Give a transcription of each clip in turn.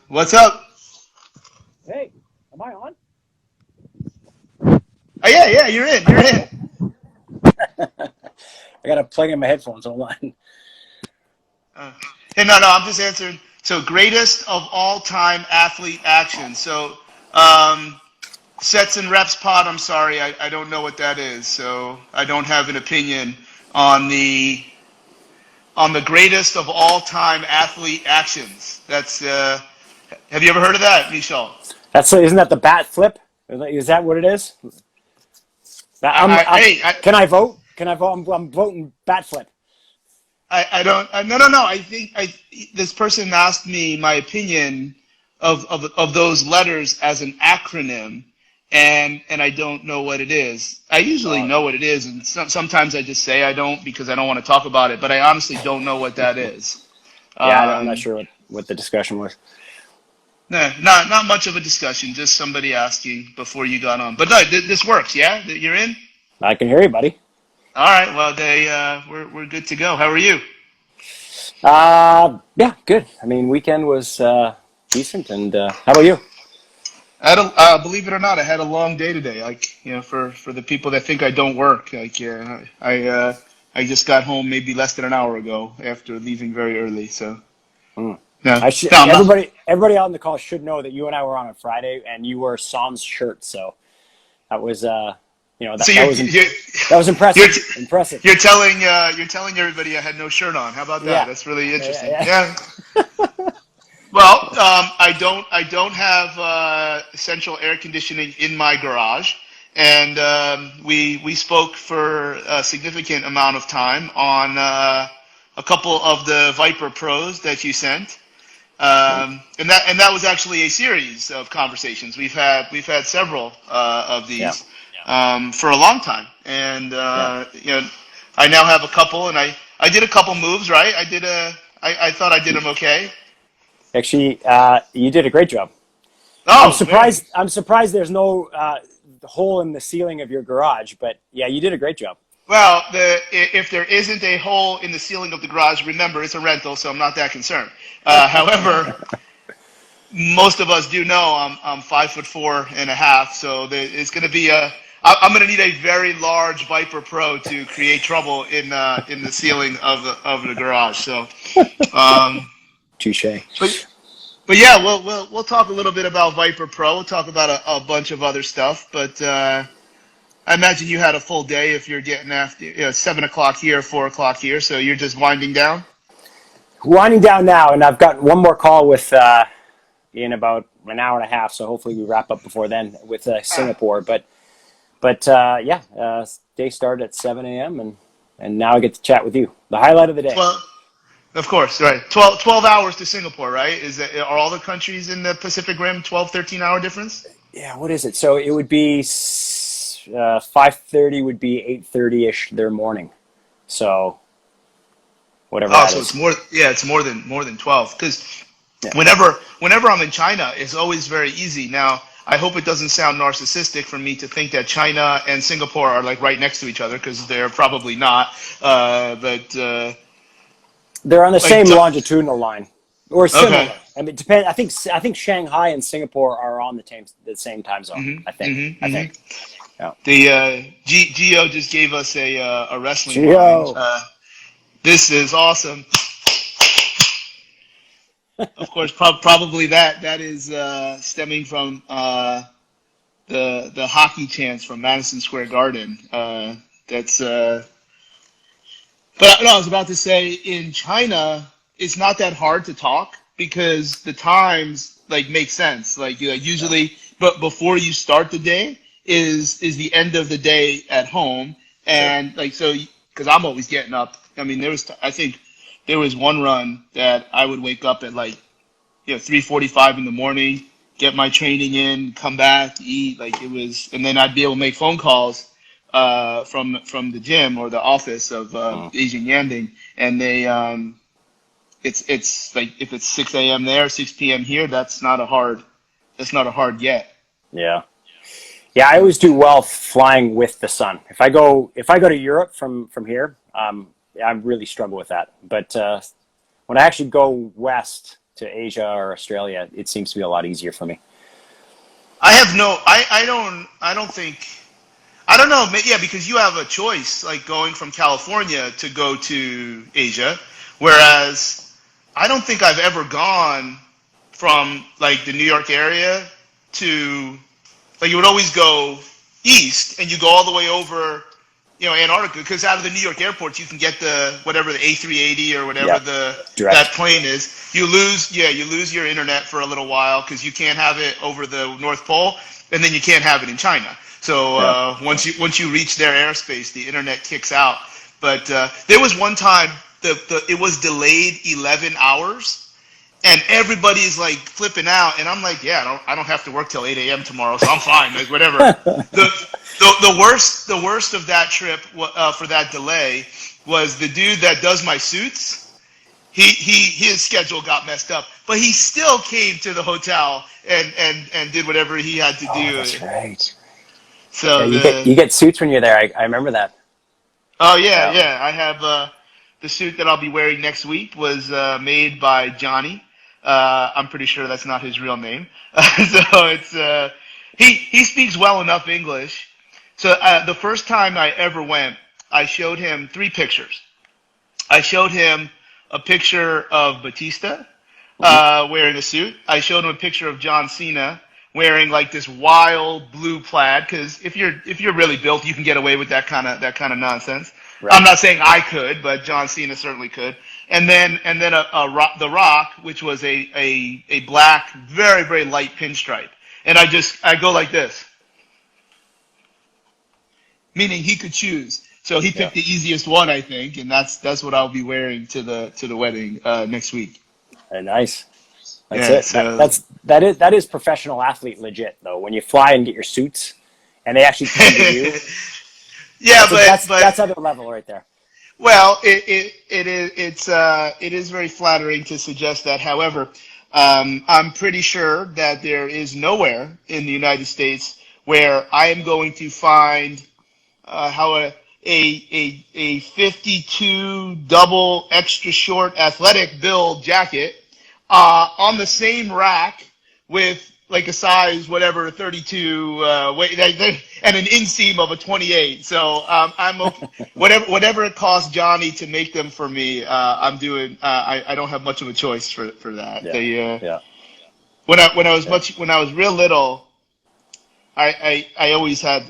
What's up? Hey, am I on? Oh yeah, you're in. You're in. I got to plug in my headphones. Hold on. Uh, hey, no, I'm just answering. So, greatest of all time athlete action. So, um, sets and reps pod. I'm sorry, I don't know what that is. So, I don't have an opinion on the greatest of all time athlete actions. That's Have you ever heard of that, Michel? Isn't that the bat flip? Is that what it is? Hey, Can I vote? Can I vote? I'm voting bat flip. I don't. No. I think this person asked me my opinion of those letters as an acronym, and I don't know what it is. I usually Oh, know what it is, and sometimes I just say I don't because I don't want to talk about it. But I honestly don't know what that is. yeah, I'm not Um, sure what the discussion was. no, not much of a discussion. Just somebody asking before you got on. But no, this works. Yeah, you're in. I can hear you, buddy. All right. Well, we're good to go. How are you? Yeah, good. I mean, weekend was decent, and how about you? Believe it or not, I had a long day today. Like, for the people that think I don't work, like, I just got home maybe less than an hour ago after leaving very early. So, Hmm. no, I should no, I'm not. everybody on the call should know that you and I were on Friday, and you wore Sam's shirt, so that was So that was you're, impressive. t- Impressive. you're telling everybody I had no shirt on. How about that? Yeah. That's really interesting. Yeah. Yeah. Well, I don't have central air conditioning in my garage, and we spoke for a significant amount of time on a couple of the Viper Pros that you sent, and that was actually a series of conversations. We've had several of Yeah. these for a long time, and Yeah. I now have a couple, and I did a couple moves, right? I thought I did them okay. Actually, you did a great job. I'm Oh, very surprised. nice. I'm surprised there's no hole in the ceiling of your garage, but yeah, you did a great job. Well, if there isn't a hole in the ceiling of the garage, remember it's a rental, so I'm not that concerned. However, most of us do know I'm 5'4.5", so it's going to be I'm going to need a very large Viper Pro to create trouble in the ceiling of the garage. So, um, Touche. but but yeah, we'll talk a little bit about Viper Pro. We'll talk about a bunch of other stuff, but. I imagine you had a full day if you're getting after 7 o'clock here, 4 o'clock here, so you're just winding down. Winding down now, and I've got one more call with in about an hour and a half, so hopefully we wrap up before then with Singapore. Yeah, day started at 7 a.m. and now I get to chat with you. The highlight of the day. Well, of course, right. 12 hours to Singapore, right? Are all the countries in the Pacific Rim 12, 13-hour difference? Yeah, what is it? So it would be 5:30 would be 8:30 ish their morning. So whatever Oh, that so it's is. more. Yeah, it's more than 12. Because Yeah. whenever I'm in China, it's always very easy. Now, I hope it doesn't sound narcissistic for me to think that China and Singapore are like right next to each other because they're probably not. But They're on the like, same longitudinal line, or okay. similar. I mean, depend. I think Shanghai and Singapore are on the same time zone. hmm I think. hmm I hmm think. Yeah. The Geo just gave us a wrestling line. Geo. This is awesome. Of course, probably that is stemming from the hockey chants from Madison Square Garden. That's But no, I was about to say in China, it's not that hard to talk because the times like make sense. Yeah. Usually, but before you start the day is the end of the day at home, Sure. and like so because I'm always getting up. I mean, I think there was one run that I would wake up at like 3:45 in the morning, get my training in, come back, eat. Like it was, and then I'd be able to make phone calls from the gym or the office of Mm. Asian Yanding, and it's like if it's 6 a.m. there, 6 p.m. here, that's not a hard get. Yeah. Yeah. I always do well flying with the sun. If I go to Europe from here, I really struggle with that. But when I actually go west to Asia or Australia, it seems to be a lot easier for me. I don't think, I don't know. Yeah, because you have a choice, like going from California to go to Asia, whereas I don't think I've ever gone from like the New York area to, like, you would always go east and you go all the way over, Antarctica, because out of the New York airports you can get the whatever the A380 or whatever Yeah, that direct. plane is. You lose your internet for a little while because you can't have it over the North Pole, and then you can't have it in China. So Yeah. once you reach their airspace, the internet kicks out. But there was one time it was delayed 11 hours. And everybody's like flipping out, and I'm like, yeah, I don't have to work till 8 a.m. tomorrow, so I'm fine, like whatever. The worst of that trip for that delay was the dude that does my suits. His schedule got messed up, but he still came to the hotel and did whatever he had to Oh, do. that's right. Yeah, So you get suits when you're there. I remember that. oh yeah, Yeah. yeah, I have the suit that I'll be wearing next week was made by Johnny. I'm pretty sure that's not his real name. So it's he speaks well enough English. So the first time I ever went, I showed him 3 pictures. I showed him a picture of Batista Hmm. wearing a suit. I showed him a picture of John Cena wearing like this wild blue plaid. Because if you're really built, you can get away with that kind of nonsense. I'm Right. not saying I could, but John Cena certainly could. And then the Rock, which was a black, very very light pinstripe. And I go like this, meaning he could choose. So he Yeah. picked the easiest one, I think, and that's what I'll be wearing to the wedding next week. Nice. That's Yeah. it. So That is professional athlete legit though. When you fly and get your suits, and they actually come to you, yeah, but that's other level right there. well, it is very flattering to suggest that. However, I'm pretty sure that there is nowhere in the United States where I am going to find how a 52 double extra short athletic build jacket on the same rack with like a size whatever 32 weight and an inseam of a 28. So I'm okay. Whatever it costs Johnny to make them for me, I'm doing. I don't have much of a choice for that. Yeah. They Yeah. Yeah. when I was real little, I always had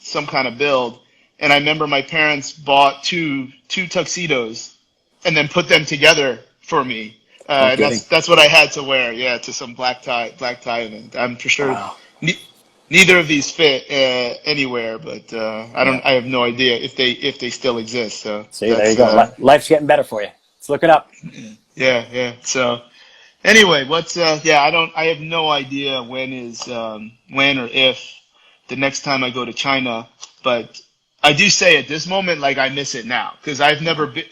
some kind of build, and I remember my parents bought two tuxedos and then put them together for me. No And kidding. that's what I had to wear, yeah, to some black tie event. I'm for sure Wow. ne- neither of these fit anywhere, but Yeah. I have no idea if they still exist. So See, there you that's go. Life's getting better for you. Let's look it up. yeah. So anyway, I have no idea when or if the next time I go to China, but I do say at this moment, like, I miss it now because I've never been.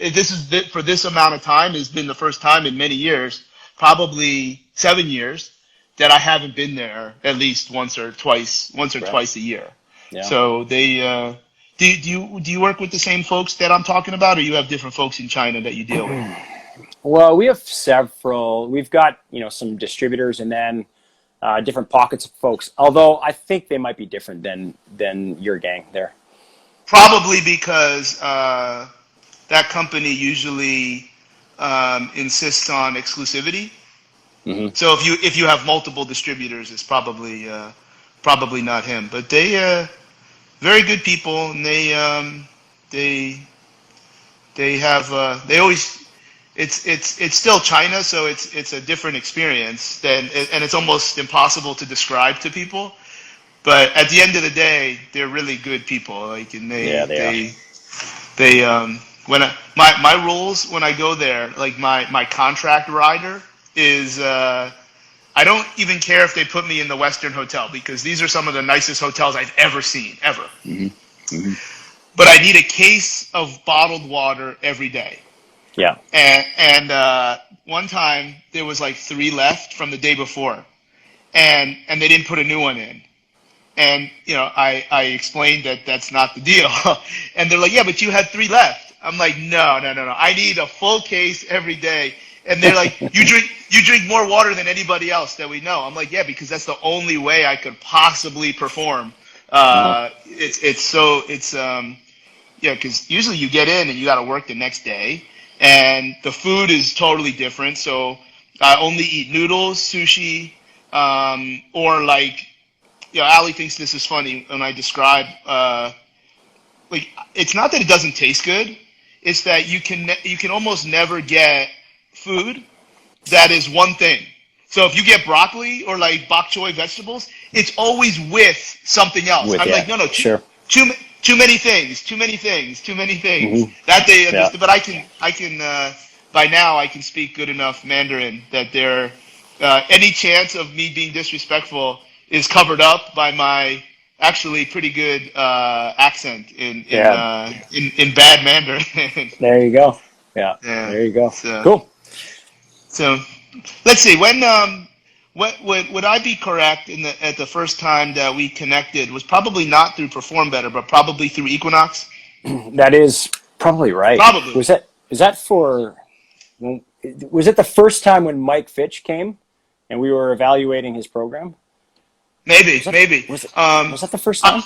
For this amount of time has been the first time in many years, probably 7 years, that I haven't been there at least once or Right. twice a year. Yeah. So they do you work with the same folks that I'm talking about, or you have different folks in China that you deal with? Well, we have several. We've got some distributors, and then different pockets of folks. Although I think they might be different than your gang there. Probably because that company usually insists on exclusivity. Hmm. So if you have multiple distributors, it's probably not him. But they very good people, and they they always it's still China, so it's a different experience and it's almost impossible to describe to people. But at the end of the day, they're really good people. Like, and Yeah, they are. they when my rules when I go there, like my contract rider is I don't even care if they put me in the Western Hotel because these are some of the nicest hotels I've ever seen ever. Hmm. Hmm. But I need a case of bottled water every day. Yeah. And one time there was like 3 left from the day before, and they didn't put a new one in. And I explained that that's not the deal, and they're like, yeah, but you had 3 left. I'm like, no. I need a full case every day. And they're like, you drink more water than anybody else that we know. I'm like, yeah, because that's the only way I could possibly perform. Uh-huh. Yeah, because usually you get in and you got to work the next day, and the food is totally different. So I only eat noodles, sushi, or like, Ali thinks this is funny when I describe, like, it's not that it doesn't taste good, it's that you can almost never get food that is one thing. So if you get broccoli or like bok choy vegetables, it's always with something else. With I'm like, yeah, no, sure. too many things, too many things, too many things. Hmm. That they Yeah. understood, but I can by now I can speak good enough Mandarin that there any chance of me being disrespectful is covered up by my actually pretty good accent Yeah. in bad Mandarin. There you go. Yeah. Yeah. There you go. So Cool. so let's see when what would I be correct in the at the first time that we connected was probably not through Perform Better, but probably through Equinox. That is probably right. Probably. Is that for? Was it the first time when Mike Fitch came and we were evaluating his program? Maybe, maybe. Was it Um, was that the first I, time?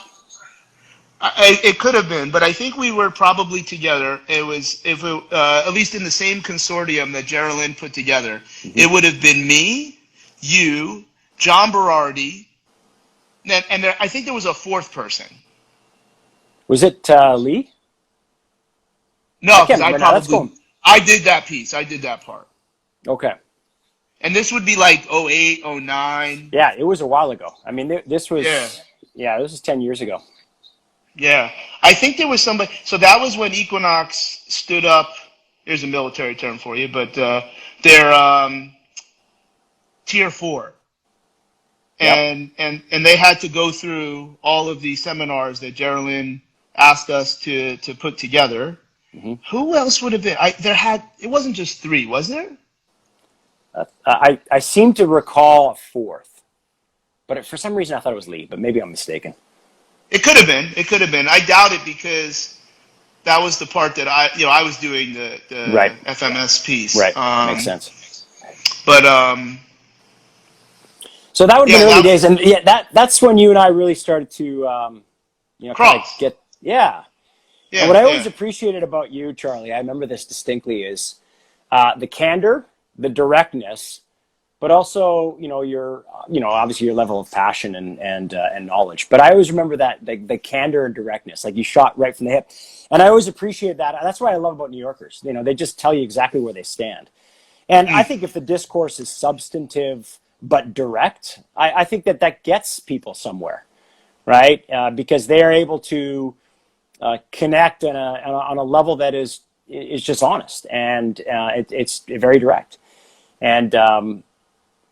it could have been, but I think we were probably together. It was if it, at least in the same consortium that Geraldine put together. Hmm. It would have been me, you, John Berardi, and there, I think there was a fourth person. Was it Lee? I No, can't because remember now. That's going. I did that piece. I did that part. Okay. And this would be like '08, '09. Yeah, it was a while ago. I mean, this Yeah, was, yeah, this was 10 years ago. yeah. I think there was somebody. So that was when Equinox stood up. Here's a military term for you, but they're tier 4, Yep. and they had to go through all of the seminars that Geraldine asked us to put together. Hmm. Who else would have been? It wasn't just 3, was there? I seem to recall a fourth, but for some reason I thought it was Lee, but maybe I'm mistaken. It could have been. It could have been. I doubt it because that was the part that I was doing the Right. FMS piece. Right. Makes sense. But So that would have yeah, been early that days, and yeah, that's when you and I really started to, kind of cross. get, yeah. And Yeah, what I always yeah. appreciated about you, Charlie, I remember this distinctly, is the candor, the directness, but also, obviously your level of passion and knowledge. But I always remember that the candor and directness, like you shot right from the hip, and I always appreciate that. That's what I love about New Yorkers. They just tell you exactly where they stand. And I think if the discourse is substantive but direct, I think that gets people somewhere, right? Because they are able to connect on a level that is just honest, and it's very direct. And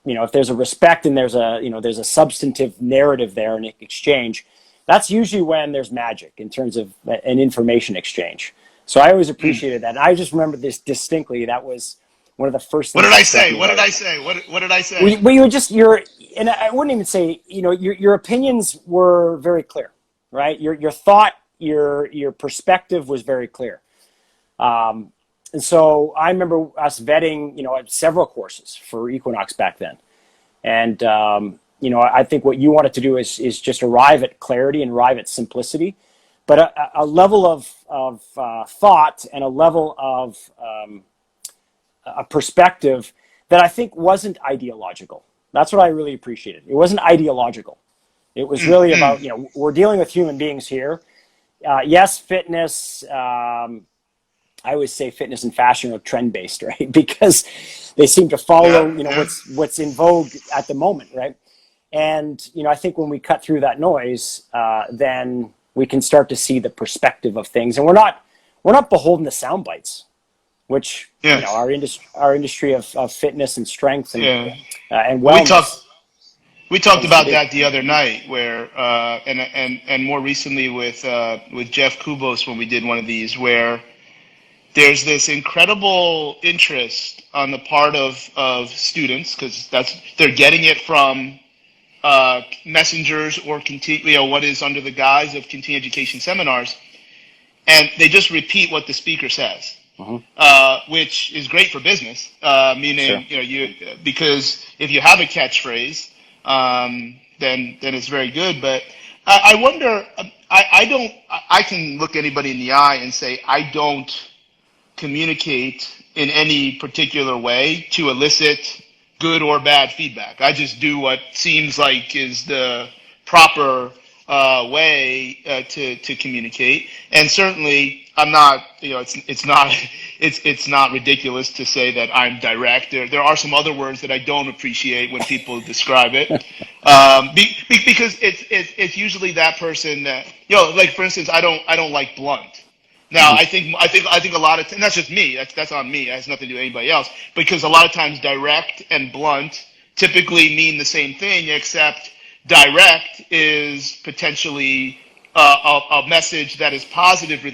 if there's a respect and there's a substantive narrative there in exchange, that's usually when there's magic in terms of an information exchange. So I always appreciated that. And I just remember this distinctly. That was one of the first What things did that I struck say? me What about did I it. say? What did I say? Well, and I wouldn't even say, your opinions were very clear, right? Your thought, your perspective was very clear. And so I remember us vetting, several courses for Equinox back then. And, I think what you wanted to do is just arrive at clarity and arrive at simplicity, but a level of thought and a level of a perspective that I think wasn't ideological. That's what I really appreciated. It wasn't ideological. It was really about, we're dealing with human beings here. Yes, fitness, I always say fitness and fashion are trend based, right? Because they seem to follow, Yeah, yeah. what's in vogue at the moment, right? And I think when we cut through that noise, then we can start to see the perspective of things, and we're not beholden to sound bites, which Yeah. our industry of fitness and strength Yeah. and Well, wellness we talked tends to about be. that the other night, where and more recently with Jeff Kubos when we did one of these, where there's this incredible interest on the part of students because they're getting it from messengers or what is under the guise of continuing education seminars, and they just repeat what the speaker says. which is great for business. Sure. Meaning, because if you have a catchphrase, then it's very good. But I wonder. I don't. I can look anybody in the eye and say I don't communicate in any particular way to elicit good or bad feedback. I just do what seems like is the proper way to communicate. And certainly, I'm not. It's not. It's not ridiculous to say that I'm direct. There are some other words that I don't appreciate when people describe it, because it's usually that person that like for instance, I don't like blunt. Now, Hmm. I think a lot of, and that's just me. That's on me. It has nothing to do with anybody else. Because a lot of times, direct and blunt typically mean the same thing, except direct is potentially a message that is positively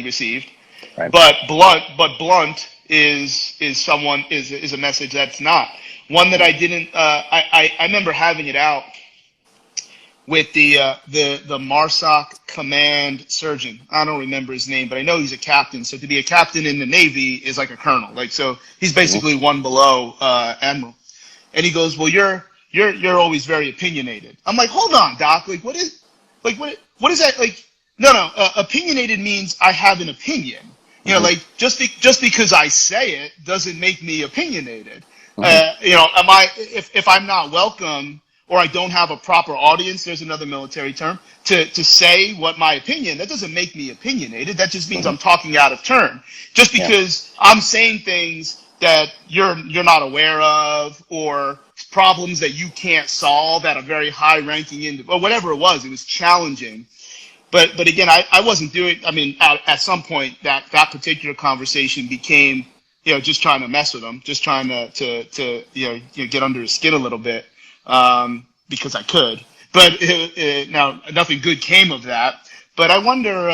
received, Right. but blunt is a message that's not. One that I didn't. I remember having it out with the MARSOC command surgeon. I don't remember his name, but I know he's a captain. So to be a captain in the Navy is like a colonel. Like so, he's Hmm. basically one below admiral. And he goes, "Well, you're always very opinionated." I'm like, "Hold on, Doc. What is that? Like, no. Opinionated means I have an opinion. Hmm. Like just because I say it doesn't make me opinionated. Hmm. Am I if I'm not welcome or I don't have a proper audience? There's another military term to say what my opinion. That doesn't make me opinionated. That just means Hmm. I'm talking out of turn. Just Yeah. because I'm saying things that you're not aware of or problems that you can't solve at a very high ranking or whatever it was challenging. But again, I wasn't doing. I mean, at some point that particular conversation became just trying to mess with him, just trying to get under his skin a little bit, because I could. But now nothing good came of that. But I wonder,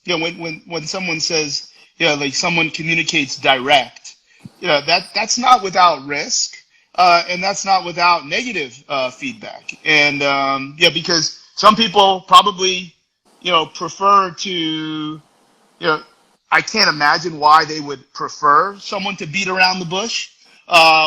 when someone says, like someone communicates direct, that's not without risk, and that's not without negative feedback. And because some people probably prefer to, I can't imagine why they would prefer someone to beat around the bush,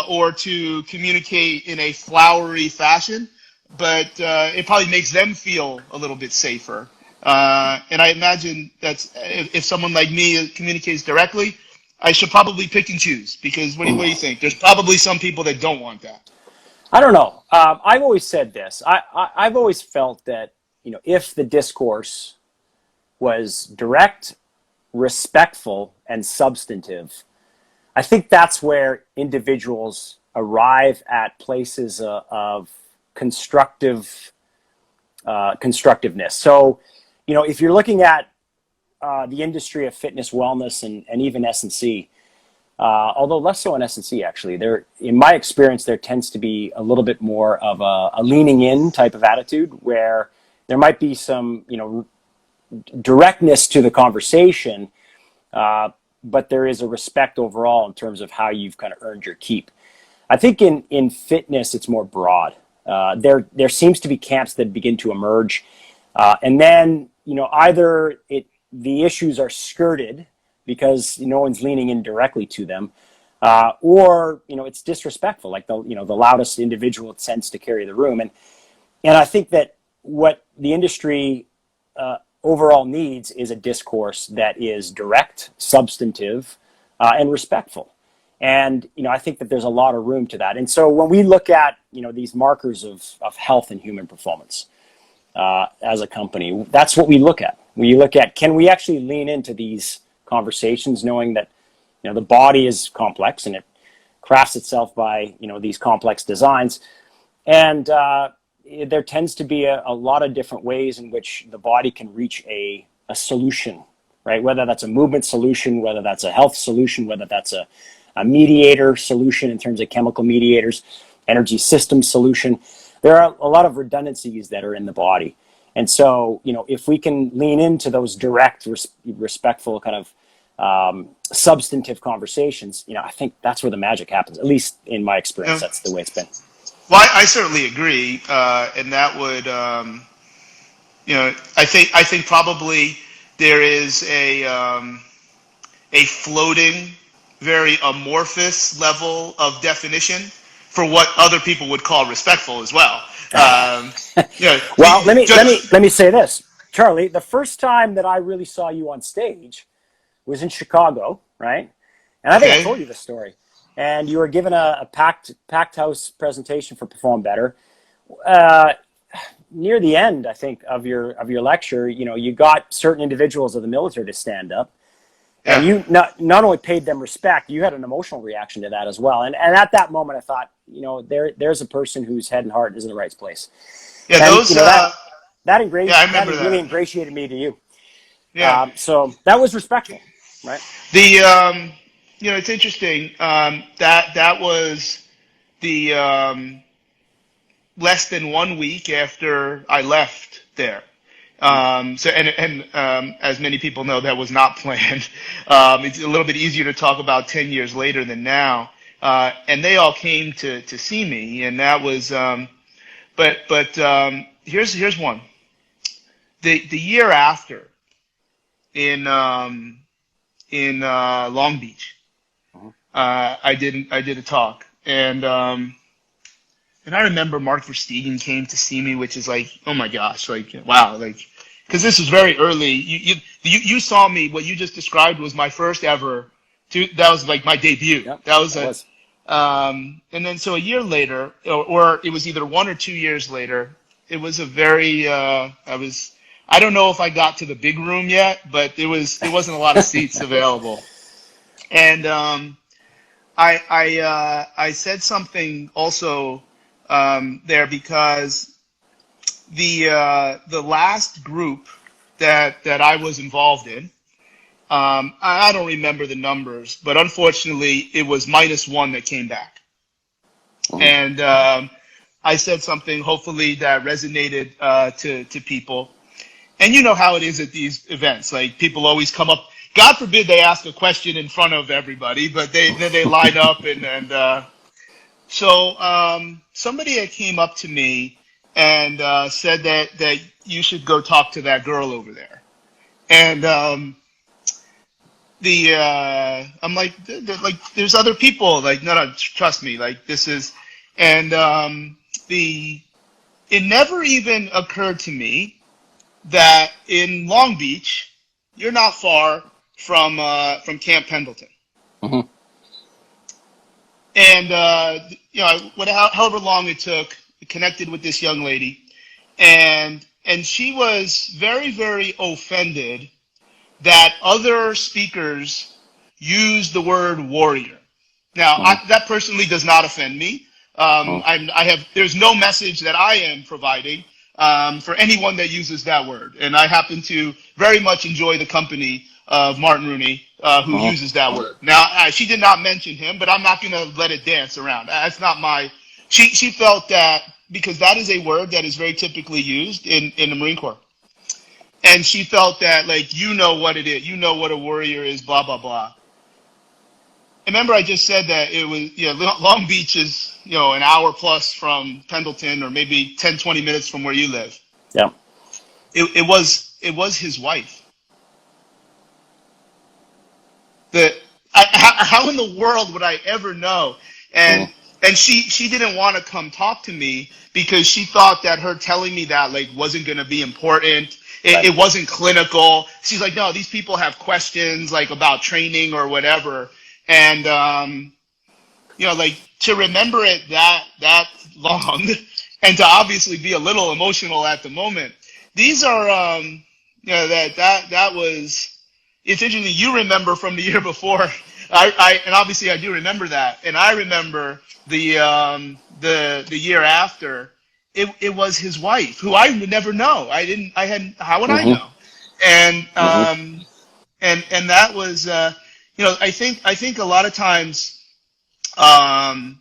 or to communicate in a flowery fashion, but it probably makes them feel a little bit safer. And I imagine that's if someone like me communicates directly, I should probably pick and choose because what do you think? There's probably some people that don't want that. I don't know. I've always said this. I've always felt that if the discourse was direct, respectful, and substantive, I think that's where individuals arrive at places of constructiveness. So, if you're looking at the industry of fitness, wellness, and even S&C, although less so in S&C actually, in my experience, there tends to be a little bit more of a leaning in type of attitude where there might be some, directness to the conversation, but there is a respect overall in terms of how you've kind of earned your keep. I think in fitness, it's more broad. There seems to be camps that begin to emerge, and then either the issues are skirted because no one's leaning in directly to them, or it's disrespectful, like the loudest individual tends to carry the room, and I think that what the industry overall needs is a discourse that is direct, substantive, and respectful. And I think that there's a lot of room to that. And so when we look at these markers of health and human performance as a company, that's what we look at. We look at, can we actually lean into these conversations, knowing that the body is complex and it crafts itself by these complex designs, and there tends to be a lot of different ways in which the body can reach a solution, right? Whether that's a movement solution, whether that's a health solution, whether that's a mediator solution in terms of chemical mediators, energy system solution. There are a lot of redundancies that are in the body. And so, if we can lean into those direct, respectful kind of substantive conversations, I think that's where the magic happens. At least in my experience, Yeah. that's the way it's been. Well, I certainly agree, and that would, I think probably there is a floating, very amorphous level of definition for what other people would call respectful as well. Well, let me say this, Charlie. The first time that I really saw you on stage was in Chicago, right? And I think I Okay. told you this story. And you were given a packed house presentation for Perform Better. Near the end, I think, of your lecture, you got certain individuals of the military to stand up, and Yeah. you not only paid them respect, you had an emotional reaction to that as well. And at that moment, I thought, there's a person whose head and heart is in the right place. Yeah. And Those. Yeah, I remember that really that. ingratiated me to you. Yeah. So that was respectful, right? The it's interesting. That was the less than 1 week after I left there. As many people know, that was not planned. It's a little bit easier to talk about 10 years later than now. And they all came to see me, and that was. But here's one. The year after in Long Beach, I did a talk, and I remember Mark Verstegen came to see me, which is like, oh my gosh, like wow, like because this was very early. You saw me. What you just described was my first ever. That was like my debut. Yep, That was it a. was. And then so a year later, or it was either 1 or 2 years later. It was a very. I don't know if I got to the big room yet, but there wasn't a lot of seats available. And I said something also there because the last group that I was involved in, I don't remember the numbers, but unfortunately it was -1 that came back. And I said something hopefully that resonated to people. And you know how it is at these events. Like people always come up. God forbid they ask a question in front of everybody, but they line up so somebody had came up to me and said that you should go talk to that girl over there. And I'm like there's other people, like no, trust me, like this is. And it never even occurred to me that in Long Beach, you're not far from Camp Pendleton. Mm-hmm. And however long it took, connected with this young lady, and she was very, very offended that other speakers used the word warrior. Now, that personally does not offend me. There's no message that I am providing for anyone that uses that word, and I happen to very much enjoy the company of Martin Rooney, who uses that word. Now, she did not mention him, but I'm not going to let it dance around. That's not my. She felt that because that is a word that is very typically used in the Marine Corps, and she felt that like what it is, what a warrior is, blah blah blah. Remember, I just said that it was Long Beach is an hour plus from Pendleton, or maybe 10, 20 minutes from where you live. Yeah. It was his wife. How in the world would I ever know? And she didn't want to come talk to me because she thought that her telling me that like wasn't going to be important. It wasn't clinical. She's like, no, these people have questions like about training or whatever. And like to remember it that long, and to obviously be a little emotional at the moment. These are that was. It's interesting. You remember from the year before. And obviously I do remember that, and I remember the year after. It was his wife, who I would never know. How would I know? And and that was. I think a lot of times, the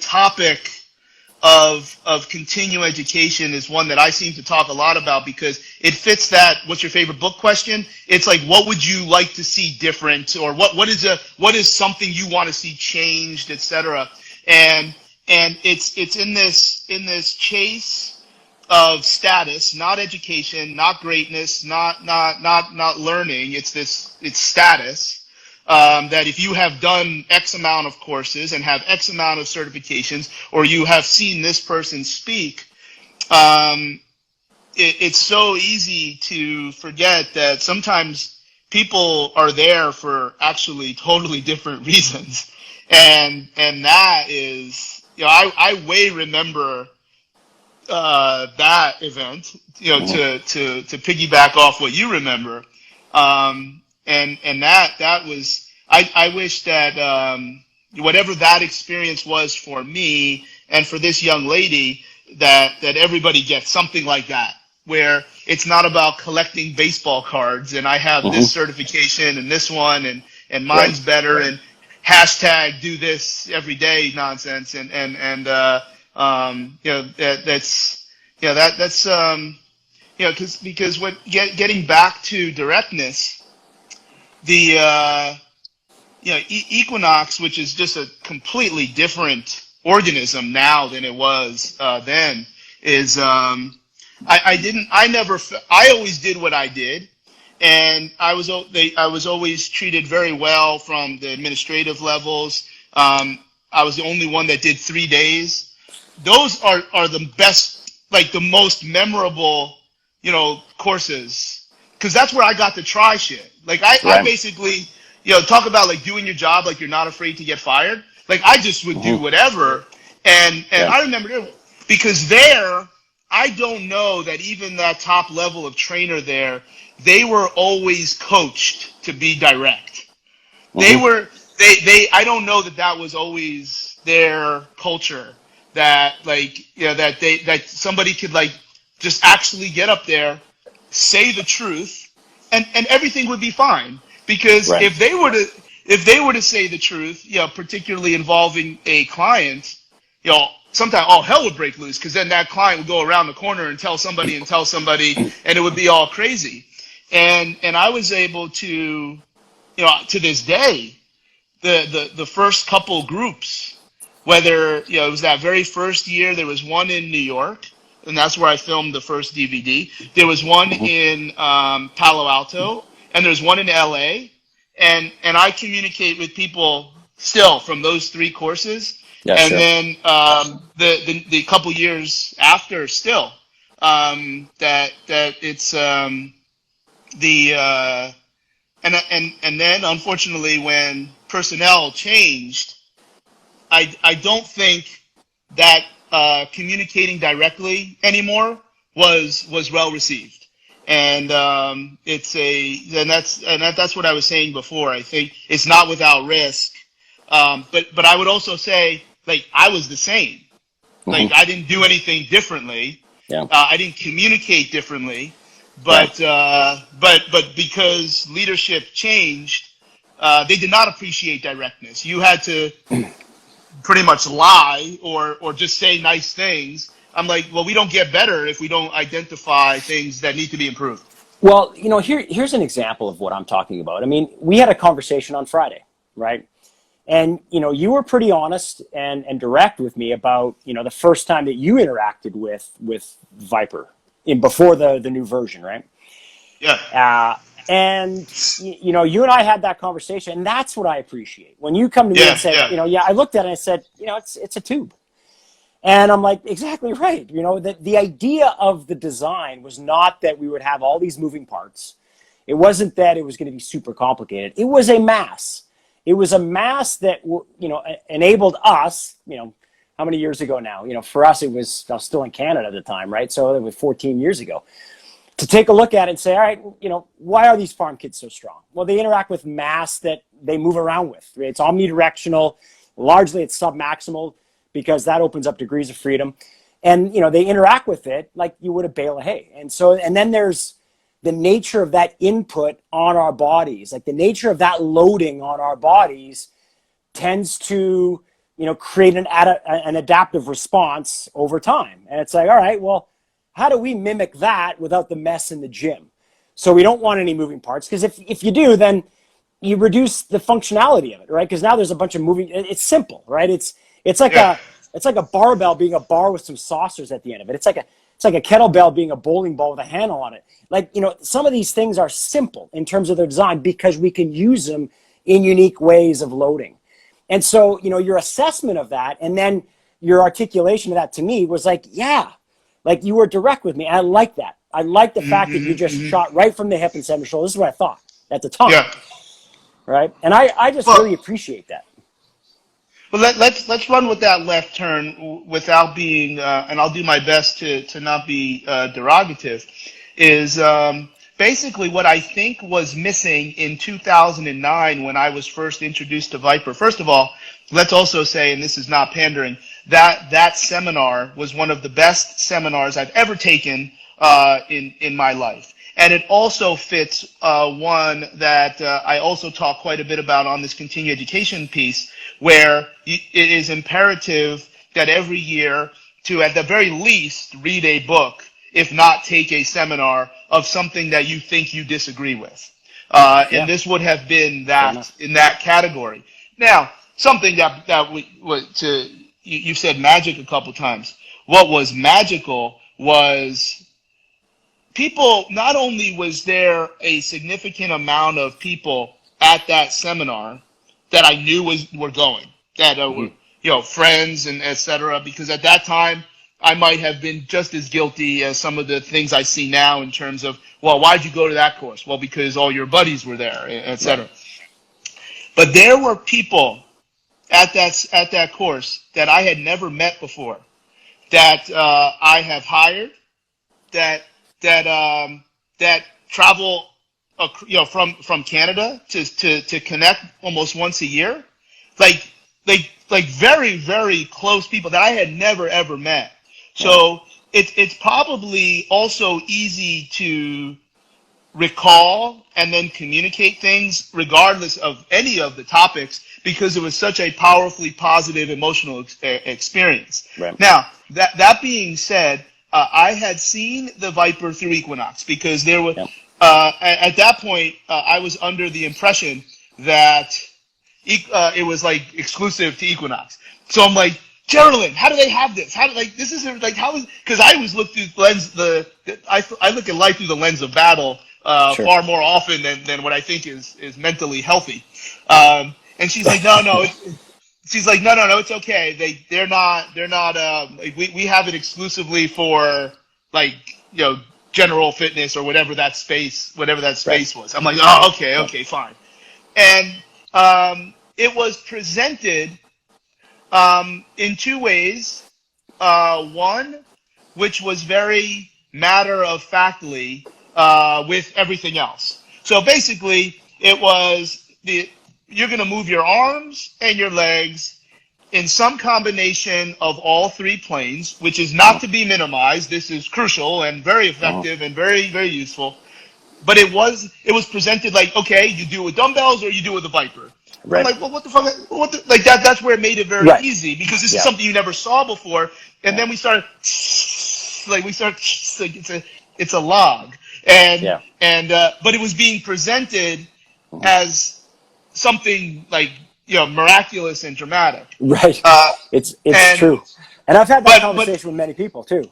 topic of continuing education is one that I seem to talk a lot about because it fits that what's your favorite book question. It's like, what would you like to see different, or what is something you want to see changed, etc. And it's in this chase of status, not education, not greatness, not learning. It's status. That if you have done X amount of courses and have X amount of certifications, or you have seen this person speak, it's so easy to forget that sometimes people are there for actually totally different reasons, and that is, I way remember that event, to piggyback off what you remember, and that was, I wish that whatever that experience was for me and for this young lady, that everybody gets something like that, where it's not about collecting baseball cards and I have this certification and this one and mine's better and hashtag do this every day nonsense, and because what getting back to directness, the Equinox, which is just a completely different organism now than it was then, is I always did what I did, and I was always treated very well from the administrative levels. I was the only one that did 3 days. Those are the best, like the most memorable, courses, because that's where I got to try shit. Like I basically, talk about like doing your job, like you're not afraid to get fired. Like I just would do whatever, and I remember, because there, I don't know that even that top level of trainer there, they were always coached to be direct. They I don't know that was always their culture, that that somebody could like just actually get up there, say the truth, and everything would be fine. Because if they were to say the truth, particularly involving a client, sometimes all hell would break loose, because then that client would go around the corner and tell somebody, and it would be all crazy. And I was able to, to this day, the first couple groups, whether, it was that very first year, there was one in New York, and that's where I filmed the first DVD. There was one in Palo Alto, and there's one in LA, and I communicate with people still from those 3 courses. Yeah, and sure. then the couple years after, still, that it's and then unfortunately when personnel changed, I don't think that communicating directly anymore was well received, and that's what I was saying before. I think it's not without risk, but I would also say, like, I was the same. Like, I didn't do anything differently. Yeah. I didn't communicate differently, but because leadership changed, they did not appreciate directness. You had to pretty much lie or just say nice things. I'm like, well, we don't get better if we don't identify things that need to be improved. Well, here's an example of what I'm talking about. I mean, we had a conversation on Friday, right? And, you were pretty honest and direct with me about, the first time that you interacted with Viper before the new version, right? Yeah. And, you and I had that conversation, and that's what I appreciate. When you come to me and say, I looked at it and I said, it's a tube. And I'm like, exactly right. The idea of the design was not that we would have all these moving parts. It wasn't that it was going to be super complicated. It was a mass. It was a mass that, enabled us, how many years ago now? For us, I was still in Canada at the time, right? So it was 14 years ago. To take a look at it and say, all right, why are these farm kids so strong? Well, they interact with mass that they move around with. Right? It's omnidirectional. Largely, it's submaximal, because that opens up degrees of freedom. And, they interact with it like you would a bale of hay. And then there's the nature of that input on our bodies, like the nature of that loading on our bodies tends to, create an adaptive response over time. And it's like, all right, well, how do we mimic that without the mess in the gym? So we don't want any moving parts, because if you do, then you reduce the functionality of it, right? Because now there's a bunch of moving. It's simple, right? It's like a barbell being a bar with some saucers at the end of it. It's it's like a kettlebell being a bowling ball with a handle on it. Like, some of these things are simple in terms of their design because we can use them in unique ways of loading. And so, your assessment of that and then your articulation of that to me was like, yeah, like you were direct with me. And I like that. I like the fact that you just shot right from the hip and said, Michol, this is what I thought at the time. Yeah. Right. And I just really appreciate that. Well, let's run with that left turn without being, and I'll do my best to not be derogative, is basically what I think was missing in 2009 when I was first introduced to Viper. First of all, let's also say, and this is not pandering, that seminar was one of the best seminars I've ever taken in my life. And it also fits one that I also talk quite a bit about on this continuing education piece, where it is imperative that every year to, at the very least, read a book, if not take a seminar of something that you think you disagree with. And this would have been that in that category. Now, something that you said magic a couple times. What was magical was people, not only was there a significant amount of people at that seminar that I knew were going, that were, friends and et cetera, because at that time I might have been just as guilty as some of the things I see now in terms of, well, why'd you go to that course? Well, because all your buddies were there, et cetera. But there were people at that course that I had never met before, that I have hired, that travel, from Canada to connect almost once a year, like very, very close people that I had never ever met. So it's probably also easy to recall and then communicate things regardless of any of the topics because it was such a powerfully positive emotional experience. Right. Now, that being said, I had seen the Viper through Equinox because there was, at that point, I was under the impression that it was like exclusive to Equinox. So I'm like, Geraldine, how do they have this? This isn't like, how is, because I always look through the lens, I look at life through the lens of battle far more often than what I think is mentally healthy. And she's like, no, she's like, no, it's okay. They're not, we have it exclusively for general fitness or whatever that space was. I'm like, oh, okay, fine. And it was presented in two ways. One, which was very matter of factly with everything else. So basically, it was you're going to move your arms and your legs in some combination of all three planes, which is not to be minimized. This is crucial and very effective and very, very useful. But it was presented like, okay, you do it with dumbbells or you do it with a Viper. Right. I'm like, well, what the fuck? That's where it made it very easy because this is something you never saw before. And then we started it's a log. But it was being presented as something miraculous and dramatic. Right. It's true. And I've had that conversation with many people too.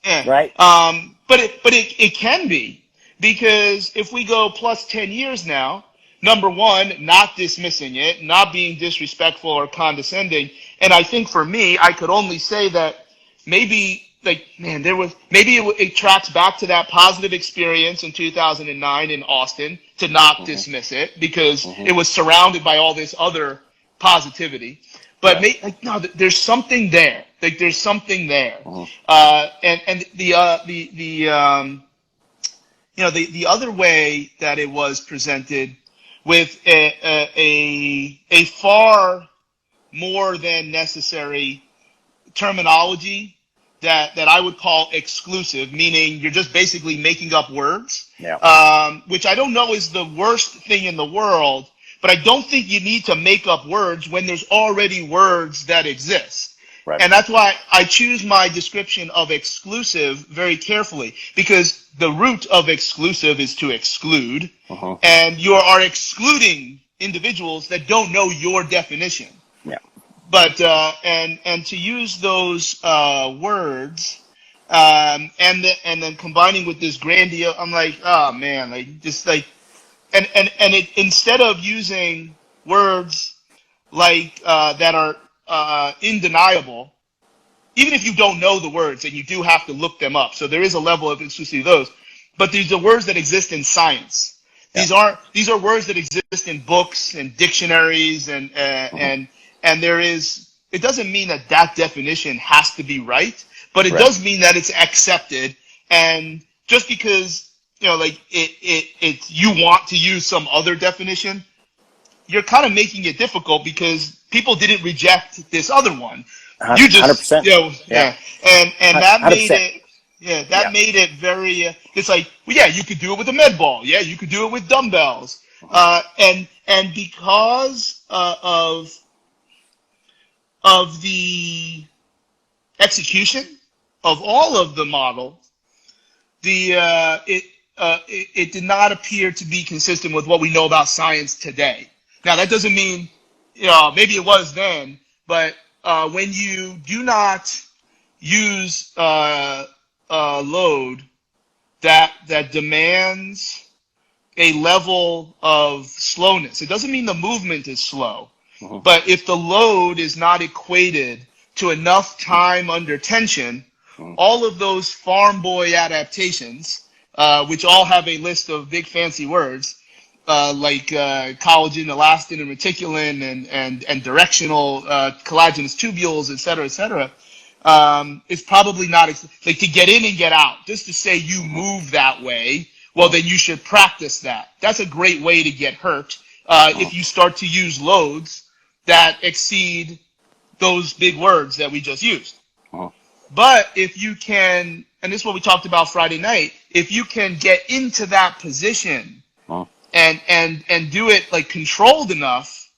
Yeah. Right. But it can be, because if we go plus 10 years now, number one, not dismissing it, not being disrespectful or condescending. And I think for me, I could only say that maybe it tracks back to that positive experience in 2009 in Austin to not dismiss it because it was surrounded by all this other positivity. But there's something there. There's something there. And the other way that it was presented with a far more than necessary terminology that I would call exclusive, meaning you're just basically making up words, which I don't know is the worst thing in the world, but I don't think you need to make up words when there's already words that exist. Right. And that's why I choose my description of exclusive very carefully, because the root of exclusive is to exclude, and you are excluding individuals that don't know your definition. Yeah. But and to use those words And then combining with this grandiose, I'm like, oh man, like just like, and it, instead of using words like that are undeniable, even if you don't know the words and you do have to look them up. So there is a level of exclusivity of those. But these are words that exist in science. Yeah. These are words that exist in books and dictionaries and there is, it doesn't mean that that definition has to be right, but it Right. does mean that it's accepted. And just because, you know, like it you want to use some other definition, you're kind of making it difficult because people didn't reject this other one. You just, 100%. you know, Yeah. yeah, and that made 100%. it, yeah, that Yeah. made it very. It's like, well, yeah, you could do it with a med ball, yeah, you could do it with dumbbells, and because of the execution of all of the model, it did not appear to be consistent with what we know about science today. Now that doesn't mean, you know, maybe it was then, but when you do not use load that demands a level of slowness, it doesn't mean the movement is slow, but if the load is not equated to enough time under tension, all of those farm boy adaptations, which all have a list of big fancy words, like collagen, elastin, and reticulin, and directional collagenous tubules, et cetera, is probably not like to get in and get out. Just to say you move that way, well, then you should practice that. That's a great way to get hurt if you start to use loads that exceed those big words that we just used. But if you can, and this is what we talked about Friday night, if you can get into that position and do it like controlled enough,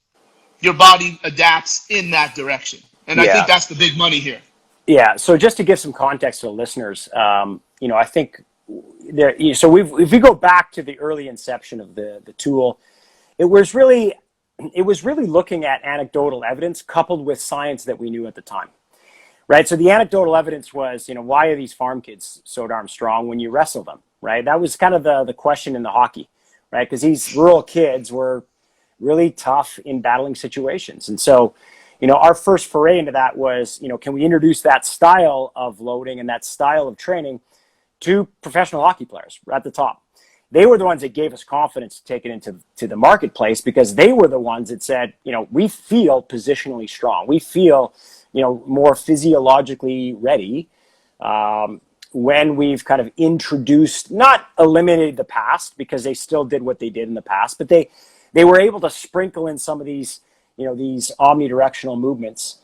your body adapts in that direction. And I think that's the big money here. Yeah. So just to give some context to the listeners, you know, I think there. So if we go back to the early inception of the tool, it was really looking at anecdotal evidence coupled with science that we knew at the time. Right. So the anecdotal evidence was, you know, why are these farm kids so darn strong when you wrestle them? Right. That was kind of the question in the hockey. Right. Because these rural kids were really tough in battling situations. And so, you know, our first foray into that was, you know, can we introduce that style of loading and that style of training to professional hockey players at the top? They were the ones that gave us confidence to take it into the marketplace because they were the ones that said, you know, we feel positionally strong. We feel, you know, more physiologically ready when we've kind of introduced, not eliminated the past because they still did what they did in the past, but they were able to sprinkle in some of these, you know, these omnidirectional movements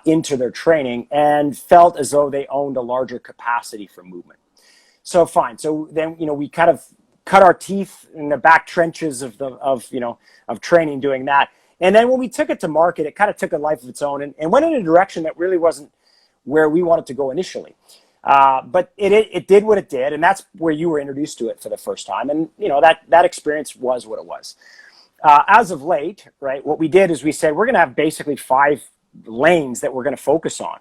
into their training and felt as though they owned a larger capacity for movement. So fine. So then, you know, we kind of cut our teeth in the back trenches of training doing that. And then when we took it to market, it kind of took a life of its own and went in a direction that really wasn't where we wanted to go initially. But it did what it did, and that's where you were introduced to it for the first time. And you know that experience was what it was. As of late, right, what we did is we said we're going to have basically 5 lanes that we're going to focus on,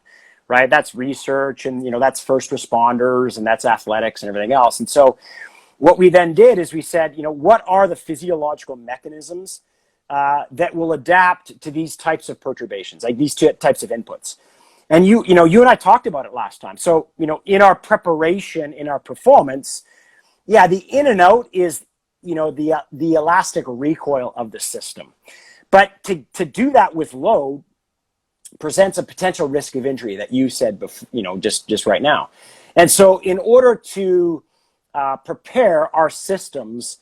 right? That's research, and you know that's first responders, and that's athletics, and everything else. And so what we then did is we said, you know, what are the physiological mechanisms that will adapt to these types of perturbations, like these two types of inputs? And you and I talked about it last time. So, you know, in our preparation, in our performance, yeah, the in and out is, you know, the elastic recoil of the system. But to do that with load presents a potential risk of injury that you said, you know, just right now. And so in order to prepare our systems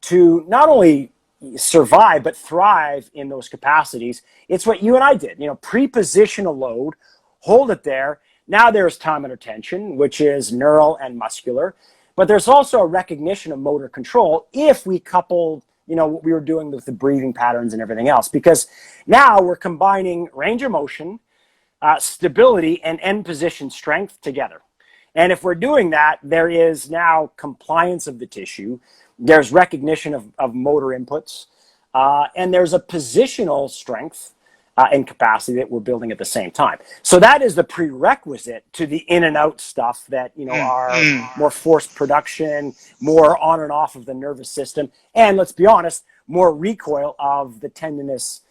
to not only survive, but thrive in those capacities, it's what you and I did, you know, pre-position a load, hold it there. Now there's time under tension, which is neural and muscular, but there's also a recognition of motor control if we couple, you know, what we were doing with the breathing patterns and everything else, because now we're combining range of motion, stability, and end position strength together. And if we're doing that, there is now compliance of the tissue, there's recognition of motor inputs, and there's a positional strength and capacity that we're building at the same time. So that is the prerequisite to the in and out stuff that, are more forced production, more on and off of the nervous system, and let's be honest, more recoil of the tendinous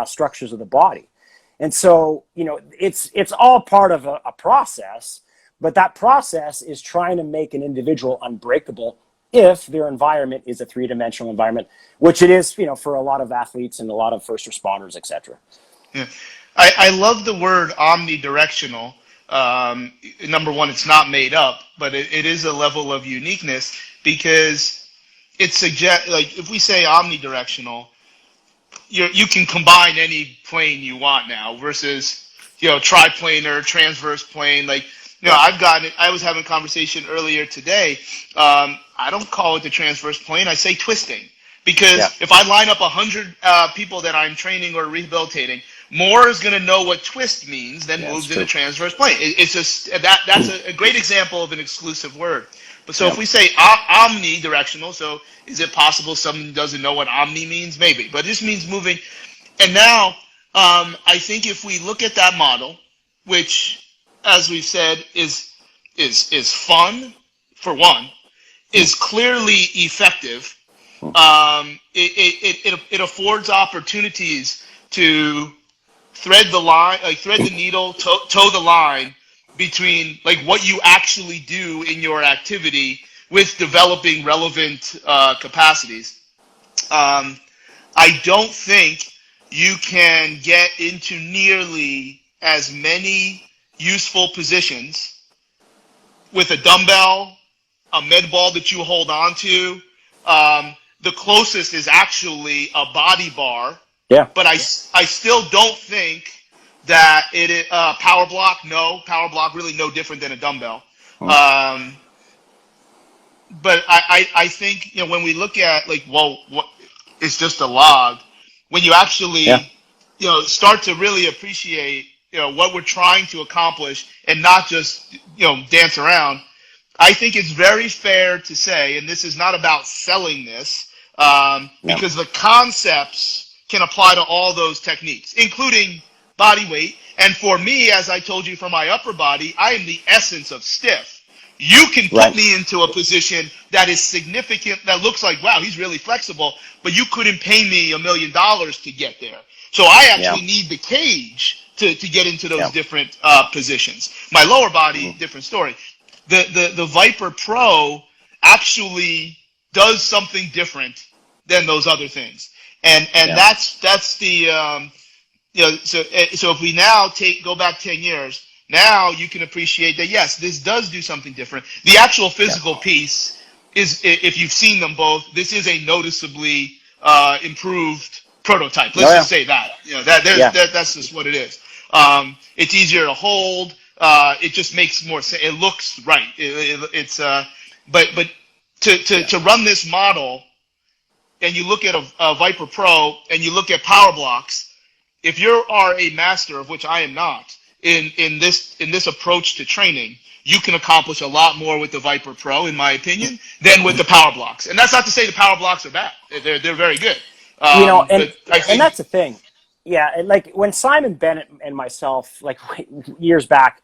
structures of the body. And so, it's all part of a process, but that process is trying to make an individual unbreakable if their environment is a three-dimensional environment, which it is, for a lot of athletes and a lot of first responders, et cetera. Yeah. I love the word omnidirectional. Number one, it's not made up, but it is a level of uniqueness, because it suggests, like, if we say omnidirectional, you can combine any plane you want now versus, triplanar, transverse plane. Like, I was having a conversation earlier today. I don't call it the transverse plane. I say twisting, because if I line up 100 people that I'm training or rehabilitating, more is going to know what twist means than moves in the transverse plane. It's just that's a great example of an exclusive word. But so if we say omnidirectional, so is it possible someone doesn't know what omni means? Maybe, but this means moving. And now I think if we look at that model, which, as we've said, is fun for one, is clearly effective. It affords opportunities to thread the line, like thread the needle, toe the line between like what you actually do in your activity with developing relevant capacities. I don't think you can get into nearly as many useful positions with a dumbbell, a med ball that you hold on to. The closest is actually a body bar. Yeah. But I still don't think that power block. No, power block really no different than a dumbbell. But I think, when we look at like, what it's just a log. When you actually start to really appreciate what we're trying to accomplish and not just dance around. I think it's very fair to say, and this is not about selling this, because the concepts can apply to all those techniques, including body weight. And for me, as I told you, for my upper body, I am the essence of stiff. You can put me into a position that is significant, that looks like, wow, he's really flexible, but you couldn't pay me $1 million to get there. So I actually need the cage to get into those different positions. My lower body, different story. The Viper Pro actually does something different than those other things. And that's the so if we now go back 10 years, now you can appreciate that, yes, this does do something different. The actual physical piece is, if you've seen them both, this is a noticeably improved prototype. Let's just say that. That's just what it is. It's easier to hold. It just makes more sense. It looks right. But to run this model, and you look at a Viper Pro and you look at power blocks, if you are a master, of which I am not, in this approach to training, you can accomplish a lot more with the Viper Pro, in my opinion, than with the power blocks. And that's not to say the power blocks are bad. They're very good. And that's the thing. Yeah, and like when Simon Bennett and myself, like years back,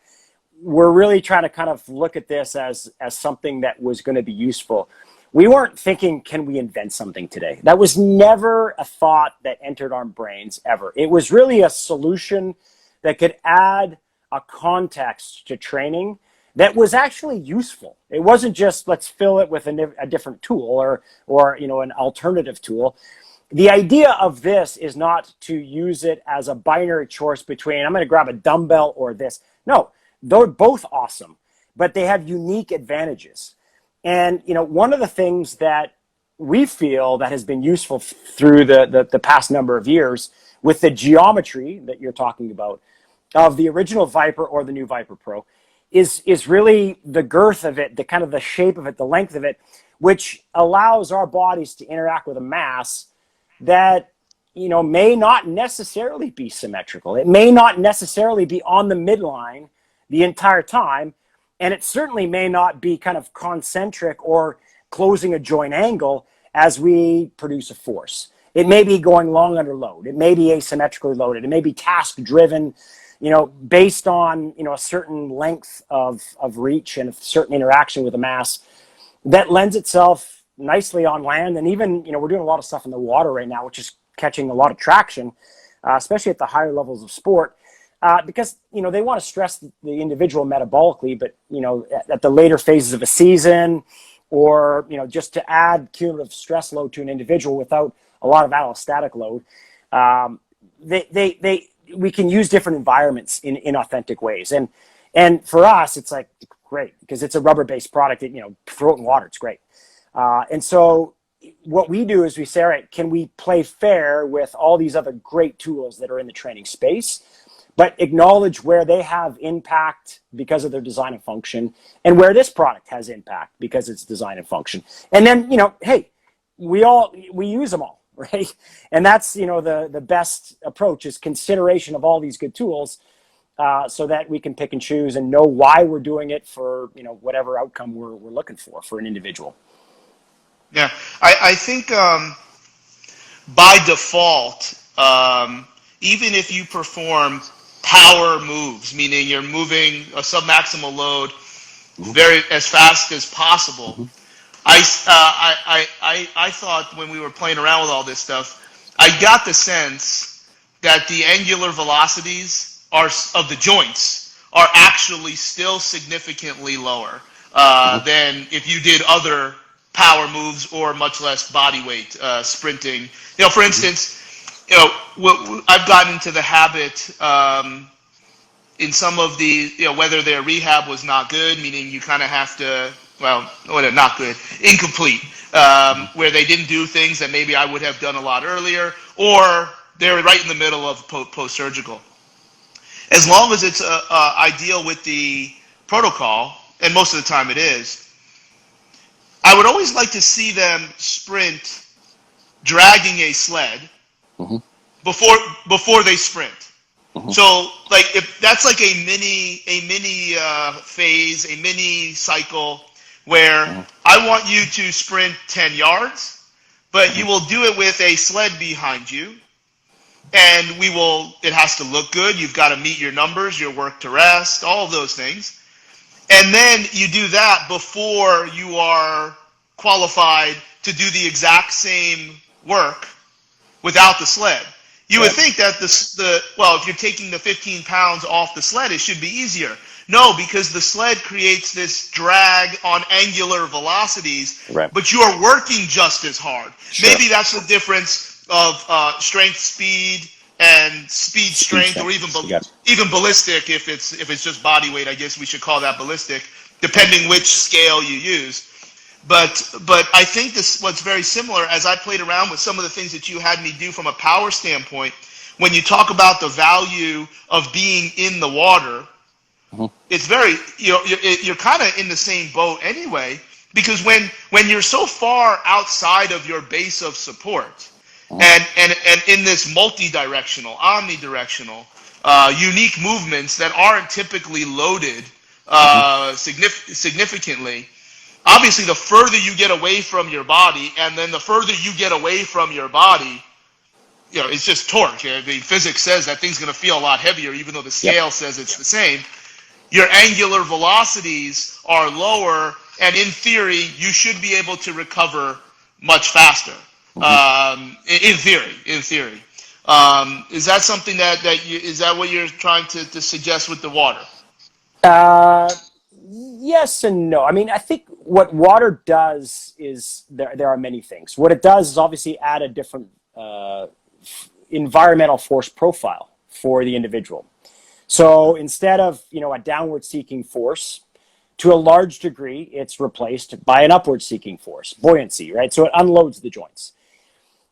we're really trying to kind of look at this as something that was going to be useful. We weren't thinking, can we invent something today? That was never a thought that entered our brains ever. It was really a solution that could add a context to training that was actually useful. It wasn't just, let's fill it with a different tool or an alternative tool. The idea of this is not to use it as a binary choice between, I'm going to grab a dumbbell or this. No, they're both awesome, but they have unique advantages. And, one of the things that we feel that has been useful through the past number of years with the geometry that you're talking about of the original Viper or the new Viper Pro is really the girth of it, the kind of the shape of it, the length of it, which allows our bodies to interact with a mass that, may not necessarily be symmetrical. It may not necessarily be on the midline the entire time. And it certainly may not be kind of concentric or closing a joint angle as we produce a force. It may be going long under load. It may be asymmetrically loaded. It may be task driven, based on, a certain length of reach and a certain interaction with the mass that lends itself nicely on land. And even, we're doing a lot of stuff in the water right now, which is catching a lot of traction, especially at the higher levels of sport, because, they want to stress the individual metabolically, but, at the later phases of a season or, just to add cumulative stress load to an individual without a lot of allostatic load, we can use different environments in authentic ways. And for us, it's like great because it's a rubber-based product that, throw it in water, it's great. And so what we do is we say, all right, can we play fair with all these other great tools that are in the training space, but acknowledge where they have impact because of their design and function and where this product has impact because it's design and function. And then, hey, we use them all, right? And that's, the best approach is consideration of all these good tools so that we can pick and choose and know why we're doing it for, whatever outcome we're looking for an individual. Yeah, I think by default, even if you perform power moves, meaning you're moving a submaximal load very as fast as possible, I thought when we were playing around with all this stuff, I got the sense that the angular velocities of the joints are actually still significantly lower than if you did other power moves or much less body weight sprinting. For instance, I've gotten into the habit in some of the, whether their rehab was not good, meaning you kind of have to, not good, incomplete, where they didn't do things that maybe I would have done a lot earlier, or they're right in the middle of post-surgical. As long as it's ideal with the protocol, and most of the time it is, I would always like to see them sprint dragging a sled before they sprint. So, like, if that's like a mini phase, a mini cycle where I want you to sprint 10 yards, but you will do it with a sled behind you, and it has to look good. You've got to meet your numbers, your work to rest, all of those things. And then you do that before you are qualified to do the exact same work without the sled. You would think that if you're taking the 15 pounds off the sled, it should be easier. No, because the sled creates this drag on angular velocities, but you are working just as hard. Sure. Maybe that's the difference of strength, speed, and speed strength, or even ballistic. If it's just body weight, I guess we should call that ballistic, depending which scale you use. But I think what's very similar, as I played around with some of the things that you had me do from a power standpoint, when you talk about the value of being in the water, it's very, you're kind of in the same boat anyway, because when you're so far outside of your base of support, and in this multi-directional, omnidirectional, unique movements that aren't typically loaded significantly, obviously, the further you get away from your body, and then the further you get away from your body, it's just torque. I mean, physics says that thing's going to feel a lot heavier, even though the scale says it's the same. Your angular velocities are lower, and in theory, you should be able to recover much faster. In theory. Is that something is that what you're trying to suggest with the water? Yes and no. I mean, I think what water does is there are many things. What it does is obviously add a different environmental force profile for the individual. So instead of, a downward seeking force, to a large degree, it's replaced by an upward seeking force, buoyancy, right? So it unloads the joints.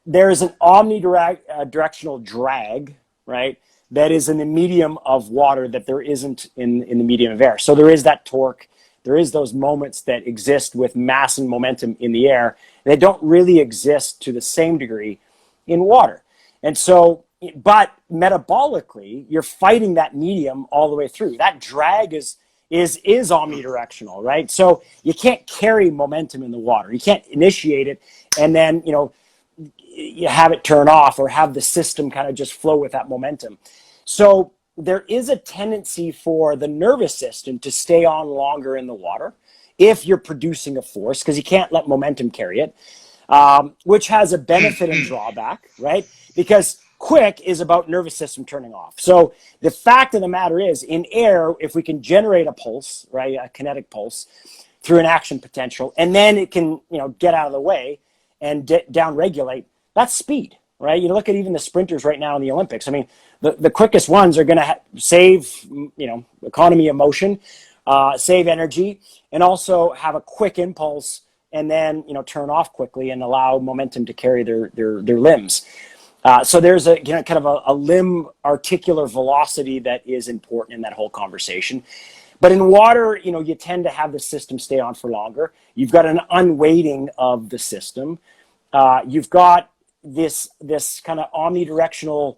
There is an omnidirectional drag, right? That is in the medium of water that there isn't in the medium of air. So there is that torque. There is those moments that exist with mass and momentum in the air. They don't really exist to the same degree in water. And so, but metabolically, you're fighting that medium all the way through. That drag is omnidirectional, right? So you can't carry momentum in the water. You can't initiate it and then, you have it turn off or have the system kind of just flow with that momentum. So there is a tendency for the nervous system to stay on longer in the water if you're producing a force, because you can't let momentum carry it, which has a benefit and drawback, right? Because quick is about nervous system turning off. So the fact of the matter is, in air, if we can generate a pulse, right, a kinetic pulse through an action potential, and then it can, get out of the way and down regulate, that's speed, right? You look at even the sprinters right now in the Olympics. I mean, the quickest ones are going to save, economy of motion, save energy, and also have a quick impulse, and then turn off quickly and allow momentum to carry their limbs. So there's a kind of a limb articular velocity that is important in that whole conversation. But in water, you tend to have the system stay on for longer. You've got an unweighting of the system. You've got this kind of omnidirectional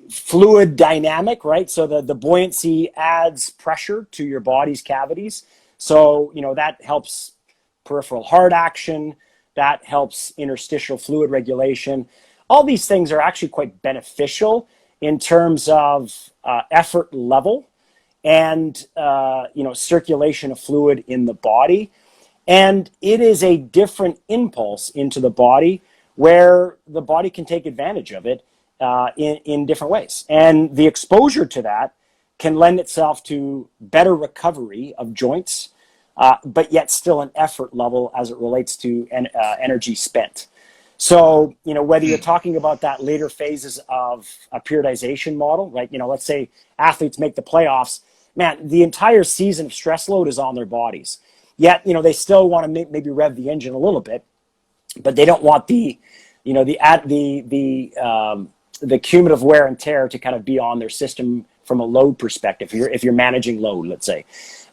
fluid dynamic, right? So the buoyancy adds pressure to your body's cavities. So, that helps peripheral heart action, that helps interstitial fluid regulation. All these things are actually quite beneficial in terms of effort level and, circulation of fluid in the body. And it is a different impulse into the body where the body can take advantage of it in different ways. And the exposure to that can lend itself to better recovery of joints, but yet still an effort level as it relates to energy spent. So, whether you're talking about that later phases of a periodization model, right? Let's say athletes make the playoffs, man, the entire season of stress load is on their bodies. Yet, they still want to maybe rev the engine a little bit, but they don't want the cumulative wear and tear to kind of be on their system from a load perspective. If you're managing load, let's say,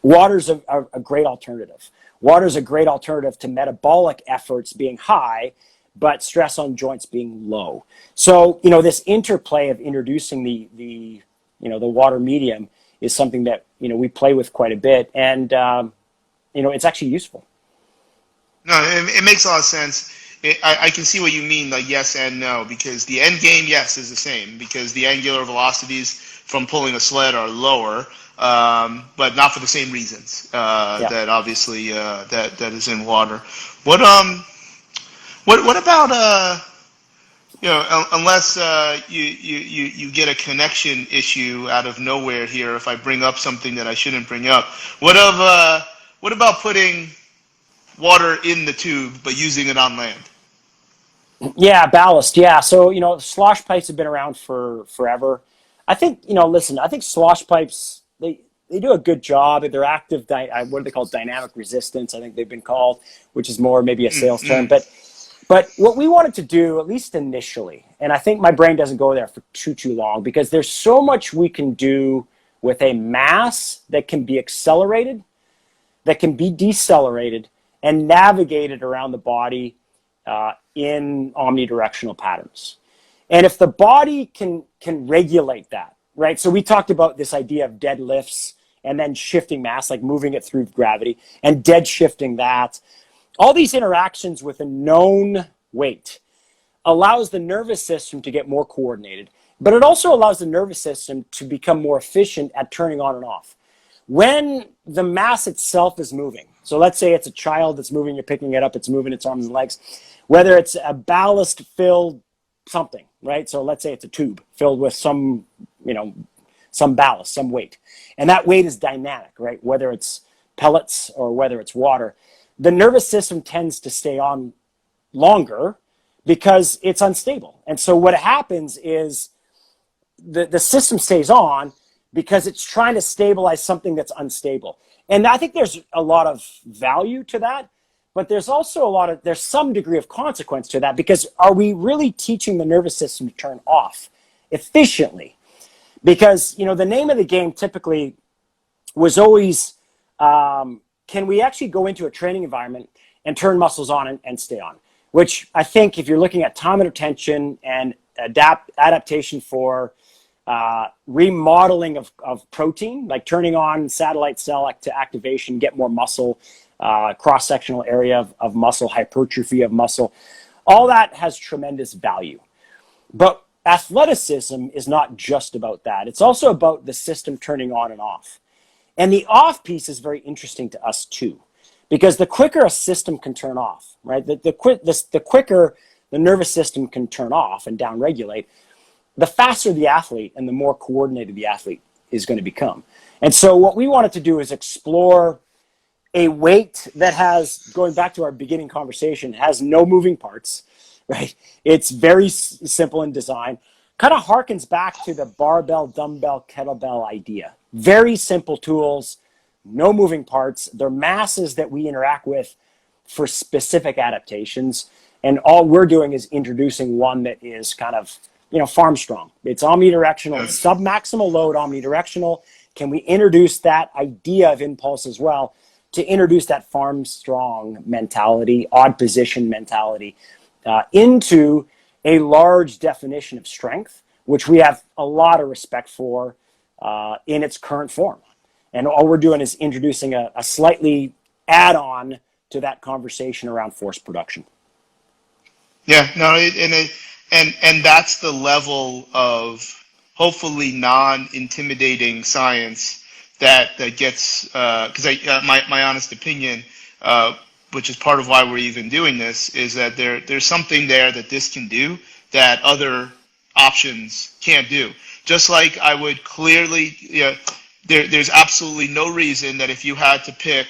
water's a great alternative. Water's a great alternative to metabolic efforts being high, but stress on joints being low. So, this interplay of introducing the water medium is something that, we play with quite a bit. And, it's actually useful. No, it makes a lot of sense. I can see what you mean, like yes and no, because the end game, yes, is the same, because the angular velocities from pulling a sled are lower, but not for the same reasons that obviously that is in water. What about unless you get a connection issue out of nowhere here, if I bring up something that I shouldn't bring up, what about putting water in the tube but using it on land? Yeah, ballast. Yeah. So, slosh pipes have been around for forever. I think, I think slosh pipes, they do a good job. They're active, what are they called? Dynamic resistance, I think they've been called, which is more maybe a sales term. But what we wanted to do, at least initially, and I think my brain doesn't go there for too long, because there's so much we can do with a mass that can be accelerated, that can be decelerated, and navigated around the body in omnidirectional patterns. And if the body can regulate that, right? So we talked about this idea of deadlifts and then shifting mass, like moving it through gravity, and dead shifting that. All these interactions with a known weight allows the nervous system to get more coordinated, but it also allows the nervous system to become more efficient at turning on and off. When the mass itself is moving, so let's say it's a child that's moving, you're picking it up, it's moving its arms and legs, whether it's a ballast-filled something, right? So let's say it's a tube filled with some ballast, some weight. And that weight is dynamic, right? Whether it's pellets or whether it's water. The nervous system tends to stay on longer because it's unstable. And so what happens is the system stays on because it's trying to stabilize something that's unstable. And I think there's a lot of value to that, but there's also there's some degree of consequence to that, because are we really teaching the nervous system to turn off efficiently? Because, the name of the game typically was always, can we actually go into a training environment and turn muscles on and stay on? Which I think, if you're looking at time and attention and adaptation for remodeling of protein, like turning on satellite cell to activation, get more muscle, cross-sectional area of muscle, hypertrophy of muscle, All that has tremendous value. But athleticism is not just about that. It's also about the system turning on and off. And the off piece is very interesting to us too, because the quicker a system can turn off, right? The quicker the nervous system can turn off and downregulate, the faster the athlete and the more coordinated the athlete is going to become. And so what we wanted to do is explore a weight that has, going back to our beginning conversation, has no moving parts, right? It's very simple in design. Kind of harkens back to the barbell, dumbbell, kettlebell idea. Very simple tools, no moving parts. They're masses that we interact with for specific adaptations. And all we're doing is introducing one that is kind of, farm strong. It's omnidirectional, it's sub-maximal load omnidirectional. Can we introduce that idea of impulse as well to introduce that farm strong mentality, odd position mentality into a large definition of strength, which we have a lot of respect for in its current form. And all we're doing is introducing a slightly add-on to that conversation around force production. Yeah, no, and that's the level of hopefully non-intimidating science that gets, because my honest opinion, which is part of why we're even doing this, is that there's something there that this can do that other options can't do. Just like I would clearly, there's absolutely no reason that if you had to pick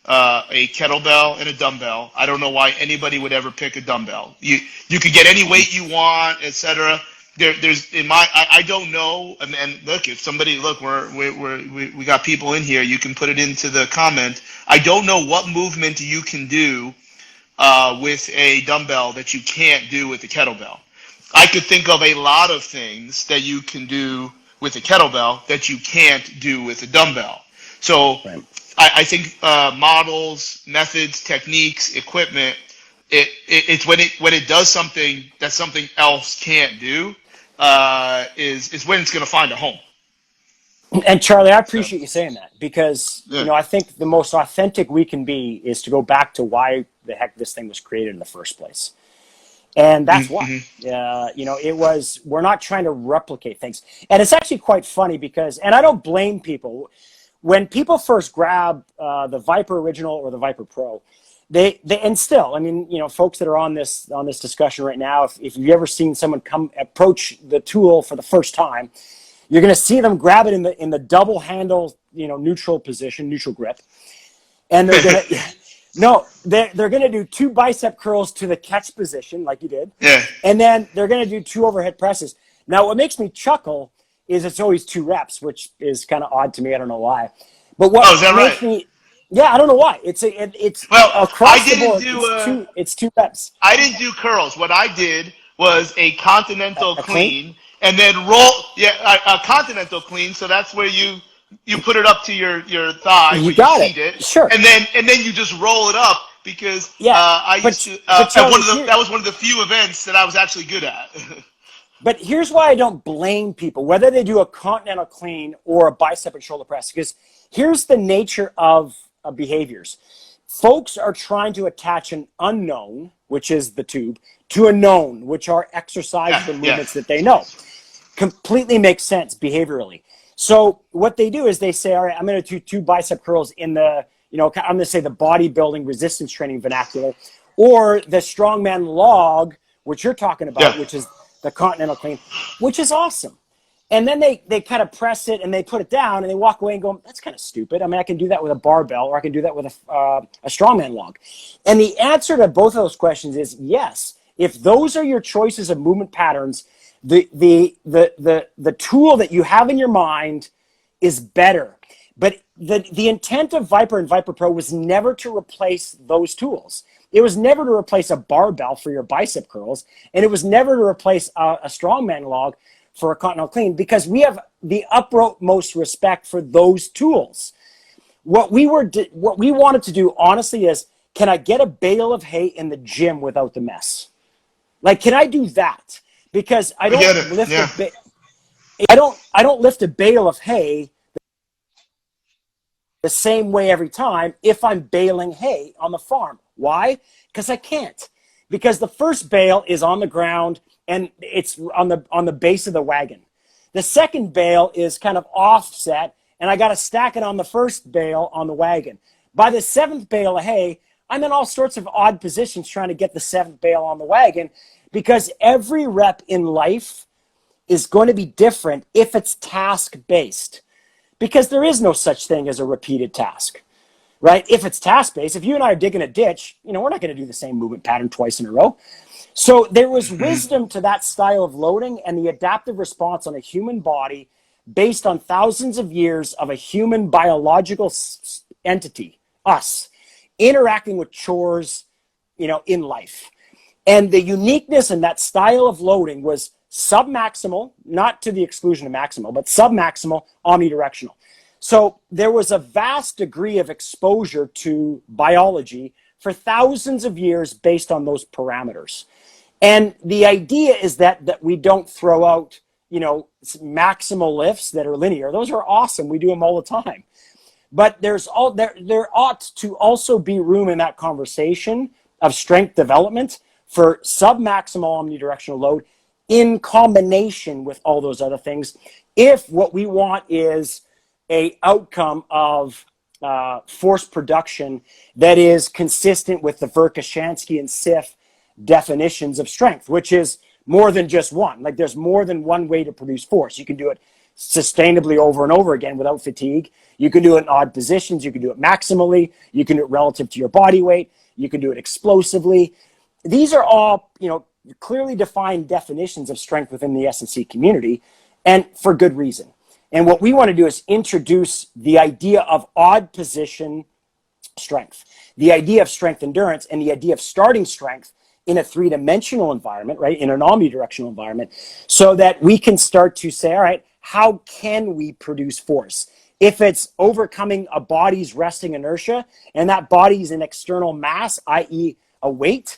a kettlebell and a dumbbell, I don't know why anybody would ever pick a dumbbell. You could get any weight you want, etc. I don't know. And look, if somebody we got people in here, you can put it into the comment. I don't know what movement you can do with a dumbbell that you can't do with a kettlebell. I could think of a lot of things that you can do with a kettlebell that you can't do with a dumbbell. So right. I think models, methods, techniques, equipment, it's when it does something that something else can't do, is when it's going to find a home. And Charlie, I appreciate you saying that, because I think the most authentic we can be is to go back to why the heck this thing was created in the first place. And that's why, we're not trying to replicate things. And it's actually quite funny because, and I don't blame people, when people first grab the Viper Original or the Viper Pro, and still, I mean, folks that are on this discussion right now, if you've ever seen someone approach the tool for the first time, you're going to see them grab it in the double handle, neutral position, neutral grip, and they're going to. No, they're going to do 2 bicep curls to the catch position, like you did. Yeah. And then they're going to do 2 overhead presses. Now, what makes me chuckle is it's always 2 reps, which is kind of odd to me. I don't know why. But what makes me, I don't know why. It's across the board. It's 2 reps. I didn't do curls. What I did was a continental clean, and then roll. Yeah, a continental clean. So that's where you put it up to your thigh. You got it. Sure. And then you just roll it up, because that was one of the few events that I was actually good at. But here's why I don't blame people, whether they do a continental clean or a bicep and shoulder press, because here's the nature of behaviors. Folks are trying to attach an unknown, which is the tube, to a known, which are exercises and movements that they know. Completely makes sense behaviorally. So what they do is they say, all right, I'm going to do 2 bicep curls in the, I'm going to say the bodybuilding resistance training vernacular, or the strongman log, which you're talking about, which is the continental clean, which is awesome. And then they kind of press it and they put it down and they walk away and go, that's kind of stupid. I mean, I can do that with a barbell, or I can do that with a strongman log. And the answer to both of those questions is yes. If those are your choices of movement patterns, the tool that you have in your mind is better. But the intent of Viper and Viper Pro was never to replace those tools. It was never to replace a barbell for your bicep curls, and it was never to replace a strongman log for a continental clean, because we have the utmost respect for those tools. What we wanted to do, honestly, is, can I get a bale of hay in the gym without the mess? Like, can I do that? Because I don't I don't lift a bale of hay the same way every time if I'm baling hay on the farm. Why? Because I can't. because the first bale is on the ground and it's on the base of the wagon. The second bale is kind of offset, and I got to stack it on the first bale on the wagon. By the seventh bale of hay, I'm in all sorts of odd positions trying to get the seventh bale on the wagon, because every rep in life is going to be different if it's task-based, because there is no such thing as a repeated task, right? If it's task-based, if you and I are digging a ditch, we're not going to do the same movement pattern twice in a row. So there was wisdom to that style of loading and the adaptive response on a human body based on thousands of years of a human biological entity, us, interacting with chores, in life. And the uniqueness in that style of loading was submaximal, not to the exclusion of maximal, but submaximal, omnidirectional. So there was a vast degree of exposure to biology for thousands of years based on those parameters. And the idea is that we don't throw out, maximal lifts that are linear. Those are awesome. We do them all the time. But there ought to also be room in that conversation of strength development for submaximal omnidirectional load in combination with all those other things, if what we want is a outcome of force production that is consistent with the Verkhoshansky and Sif definitions of strength, which is more than just one. Like, there's more than one way to produce force. You can do it sustainably over and over again without fatigue. You can do it in odd positions. You can do it maximally. You can do it relative to your body weight. You can do it explosively. These are all, clearly defined definitions of strength within the S&C community, and for good reason. And what we want to do is introduce the idea of odd position strength, the idea of strength endurance, and the idea of starting strength in a three-dimensional environment, right, in an omnidirectional environment, so that we can start to say, all right, how can we produce force? If it's overcoming a body's resting inertia, and that body's an external mass, i.e. a weight,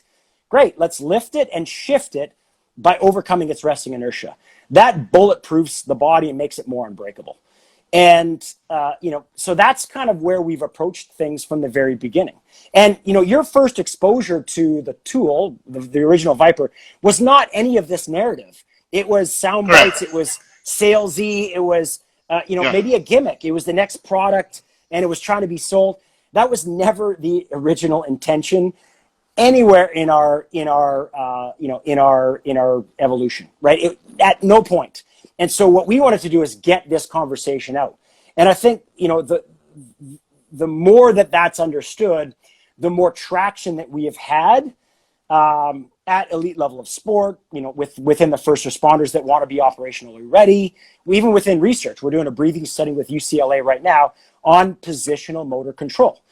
great, let's lift it and shift it by overcoming its resting inertia. That bulletproofs the body and makes it more unbreakable. And, so that's kind of where we've approached things from the very beginning. And, your first exposure to the tool, the original Viper, was not any of this narrative. It was sound bites, it was salesy, it was, maybe a gimmick. It was the next product, and it was trying to be sold. That was never the original intention anywhere in our evolution, right? At no point. And so what we wanted to do is get this conversation out. And I think, the more that that's understood, the more traction that we have had at elite level of sport, within the first responders that want to be operationally ready, even within research. We're doing a breathing study with UCLA right now on positional motor control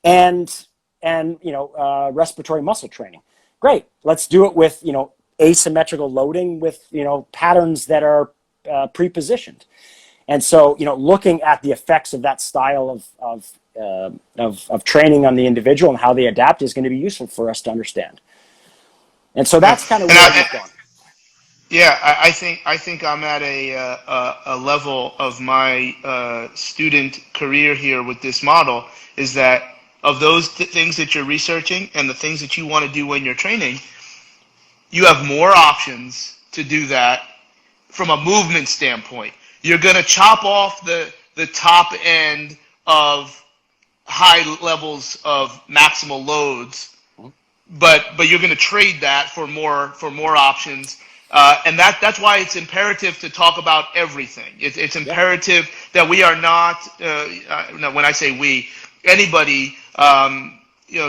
and respiratory muscle training. Great. Let's do it with, asymmetrical loading with, patterns that are pre-positioned. And so, looking at the effects of that style of training on the individual and how they adapt is going to be useful for us to understand. And so that's kind of where we've gone. Yeah, I think I'm at a level of my student career here with this model, is that of those things that you're researching and the things that you want to do when you're training, you have more options to do that from a movement standpoint. You're going to chop off the top end of high levels of maximal loads, but you're going to trade that for more options. And that's why it's imperative to talk about everything. It's imperative that we are not, when I say we, anybody,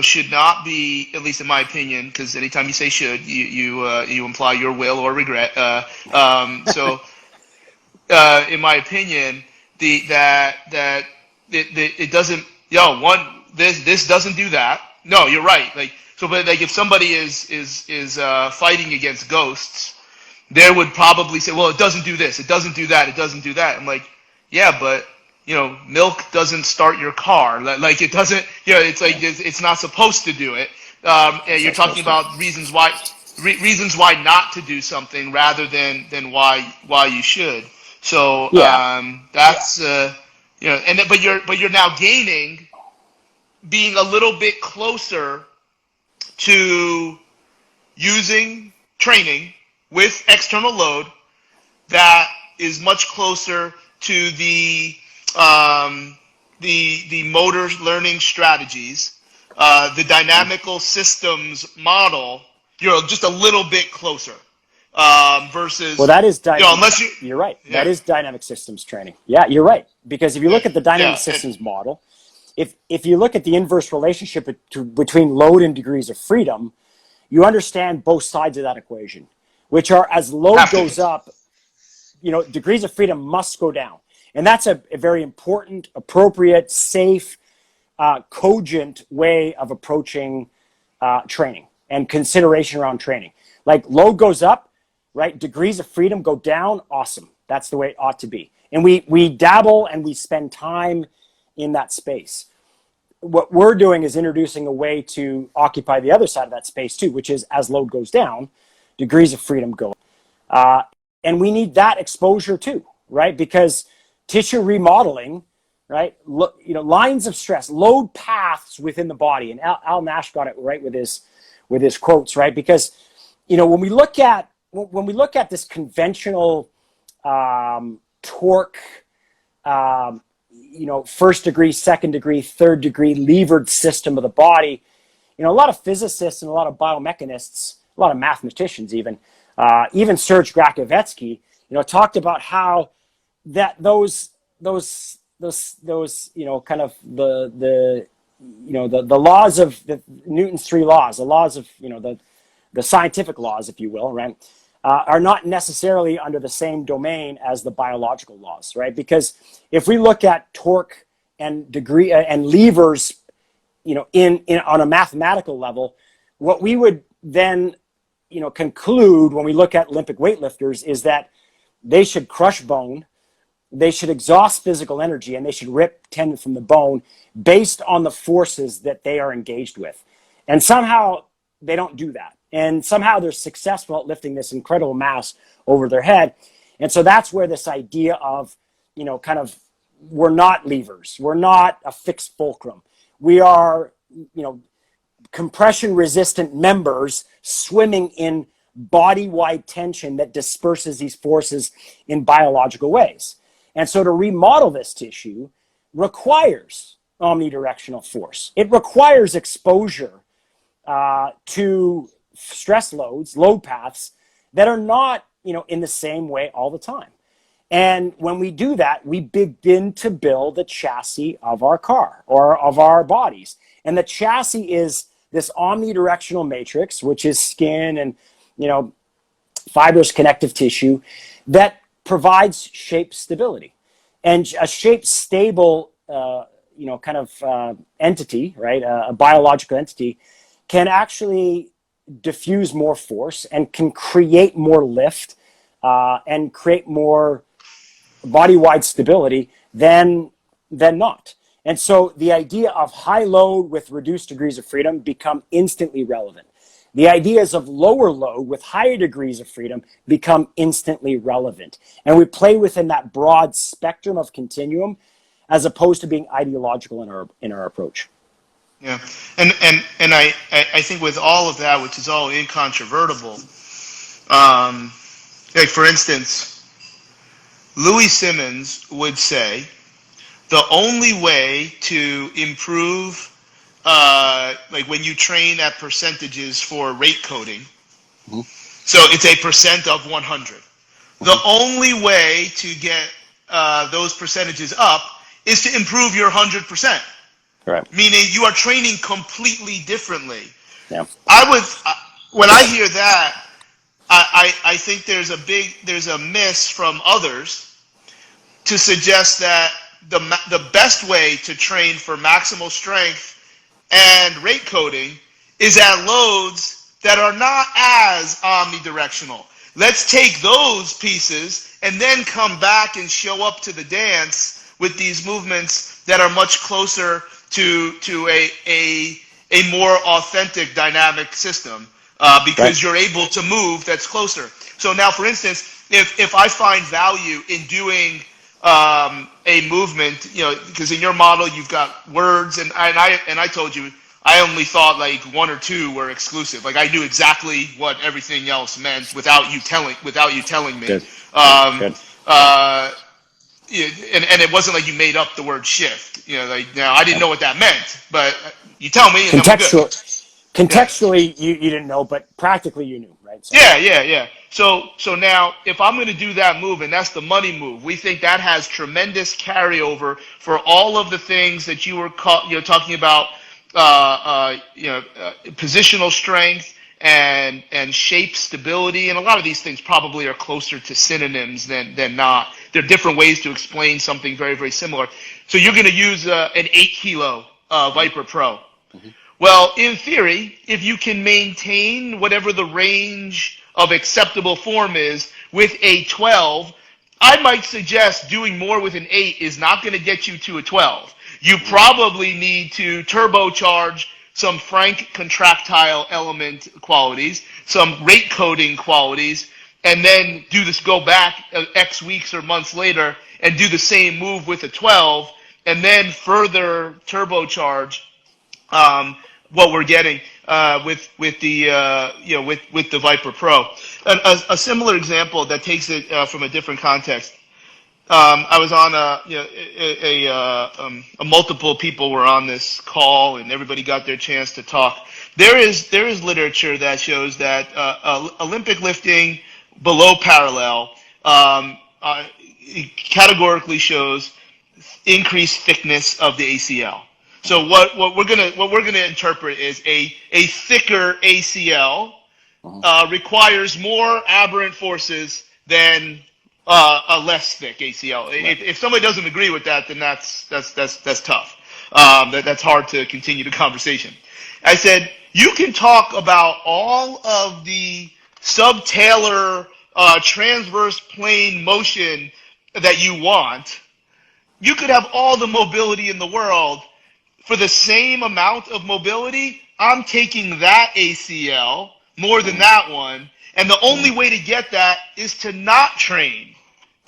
should not be, at least in my opinion, because anytime you say should, you imply your will or regret. So in my opinion, that it doesn't, this doesn't do that. No, you're right. But if somebody is fighting against ghosts, they would probably say, well, it doesn't do this, it doesn't do that, it doesn't do that. I'm like, yeah, but milk doesn't start your car. Like it doesn't, it's like it's not supposed to do it. And you're talking about reasons why not to do something rather than why you should. So that's but you're now gaining, being a little bit closer to using training with external load that is much closer to the motor learning strategies, the dynamical systems model. Just a little bit closer versus. Well, that is unless you're right. Yeah. That is dynamic systems training. Yeah, you're right. Because if you look at the dynamic Yeah. systems model, if you look at the inverse relationship between load and degrees of freedom, you understand both sides of that equation, which are as load goes up, degrees of freedom must go down. And that's a very important, appropriate, safe, cogent way of approaching training and consideration around training. Like load goes up, right? Degrees of freedom go down. Awesome. That's the way it ought to be. And we dabble and we spend time in that space. What we're doing is introducing a way to occupy the other side of that space too, which is as load goes down, degrees of freedom go up. And we need that exposure too, right? Because tissue remodeling, right? Lines of stress, load paths within the body. And Al Nash got it right with his quotes, right? Because when we look at this conventional torque, first degree, second degree, third degree levered system of the body, a lot of physicists and a lot of biomechanists, a lot of mathematicians even Serge Grakovetsky, talked about how that those kind of the laws of Newton's three laws, the laws of the scientific laws, if you will, right, are not necessarily under the same domain as the biological laws, right? Because if we look at torque and degree and levers, in on a mathematical level, what we would then conclude when we look at Olympic weightlifters is that they should crush bone, they should exhaust physical energy, and they should rip tendon from the bone based on the forces that they are engaged with. And somehow they don't do that. And somehow they're successful at lifting this incredible mass over their head. And so that's where this idea of, we're not levers. We're not a fixed fulcrum. We are, compression resistant members swimming in body-wide tension that disperses these forces in biological ways. And so to remodel this tissue requires omnidirectional force. It requires exposure to stress loads, load paths that are not, in the same way all the time. And when we do that, we begin to build the chassis of our car or of our bodies. And the chassis is this omnidirectional matrix, which is skin and, fibrous connective tissue that provides shape stability. And a shape stable, entity, right, a biological entity, can actually diffuse more force and can create more lift and create more body-wide stability than not. And so the idea of high load with reduced degrees of freedom become instantly relevant. The ideas of lower load with higher degrees of freedom become instantly relevant. And we play within that broad spectrum of continuum as opposed to being ideological in our approach. Yeah, and I think with all of that, which is all incontrovertible, like for instance, Louis Simmons would say the only way to improve, like when you train at percentages for rate coding, so it's a percent of 100. The only way to get those percentages up is to improve your 100%. Correct. Meaning you are training completely differently. Yeah. When I hear that, I think there's a miss from others to suggest that the best way to train for maximal strength and rate coding is at loads that are not as omnidirectional. Let's take those pieces and then come back and show up to the dance with these movements that are much closer to a more authentic dynamic system because you're able to move that's closer. So now, for instance, if I find value in doing a movement, because in your model you've got words, and I told you I only thought like one or two were exclusive. Like I knew exactly what everything else meant without you telling me. Good. Um, Good. uh, and it wasn't like you made up the word shift. Like now I didn't know what that meant, but you tell me and then we're good. Yeah. Contextually, you didn't know, but practically you knew, right? So. Yeah. So now, if I'm going to do that move, and that's the money move, we think that has tremendous carryover for all of the things that you were talking about, positional strength and shape stability, and a lot of these things probably are closer to synonyms than not. There are different ways to explain something very, very similar. So you're going to use an 8-kilo Viper Pro. Mm-hmm. Well, in theory, if you can maintain whatever the range of acceptable form is with a 12, I might suggest doing more with an 8 is not going to get you to a 12. You probably need to turbocharge some frank contractile element qualities, some rate coding qualities, and then go back X weeks or months later and do the same move with a 12, and then further turbocharge what we're getting with the Viper Pro. A similar example that takes it from a different context. I was on a multiple people were on this call and everybody got their chance to talk. There is literature that shows that Olympic lifting below parallel categorically shows increased thickness of the ACL. So what we're gonna interpret is a thicker ACL requires more aberrant forces than a less thick ACL. Right. If somebody doesn't agree with that, then that's tough. That's hard to continue the conversation. I said you can talk about all of the subtalar transverse plane motion that you want. You could have all the mobility in the world. For the same amount of mobility, I'm taking that ACL more than that one. And the only way to get that is to not train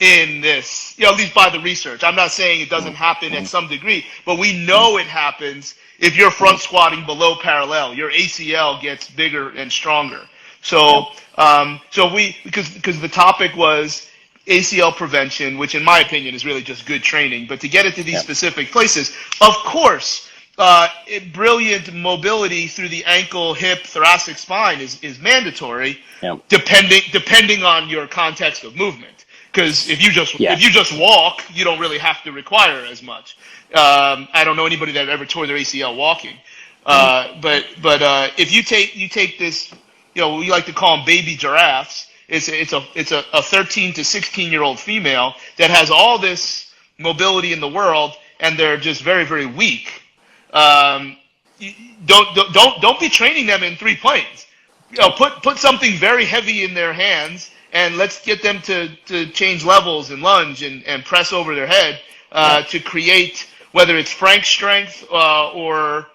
in this, at least by the research. I'm not saying it doesn't happen at some degree, but we know it happens if you're front squatting below parallel. Your ACL gets bigger and stronger. So, because the topic was ACL prevention, which in my opinion is really just good training, but to get it to these specific places, of course, brilliant mobility through the ankle, hip, thoracic spine is mandatory, depending on your context of movement. Because if you just walk, you don't really have to require as much. I don't know anybody that ever tore their ACL walking, but if you take this, we like to call them baby giraffes. It's a 13 to 16-year-old female that has all this mobility in the world, and they're just very, very weak. Don't be training them in 3 planes. Put something very heavy in their hands, and let's get them to change levels and lunge and press over their head to create whether it's frank strength or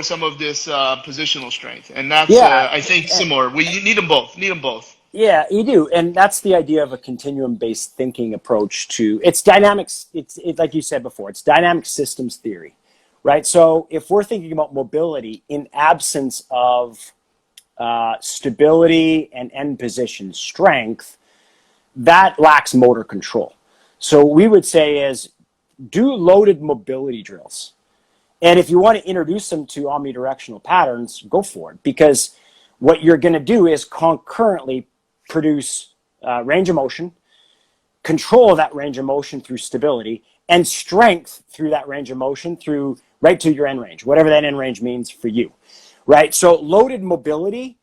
some of this positional strength. And that's I think similar. You need them both. Yeah, you do. And that's the idea of a continuum-based thinking approach to it's dynamics. It's like you said before, it's dynamic systems theory, right? So if we're thinking about mobility in absence of stability and end position strength, that lacks motor control. So we would say is do loaded mobility drills. And if you want to introduce them to omnidirectional patterns, go for it. Because what you're going to do is concurrently produce range of motion, control of that range of motion through stability, and strength through that range of motion through right to your end range, whatever that end range means for you, right? So loaded mobility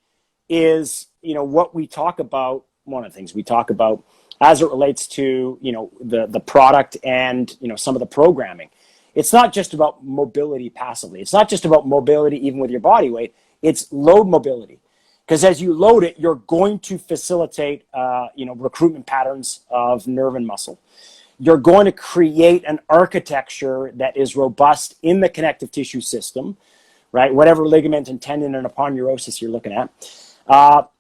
is, what we talk about, one of the things we talk about as it relates to, the product and, some of the programming. It's not just about mobility passively. It's not just about mobility even with your body weight. It's load mobility. Because as you load it, you're going to facilitate, recruitment patterns of nerve and muscle. You're going to create an architecture that is robust in the connective tissue system, right? Whatever ligament and tendon and aponeurosis you're looking at.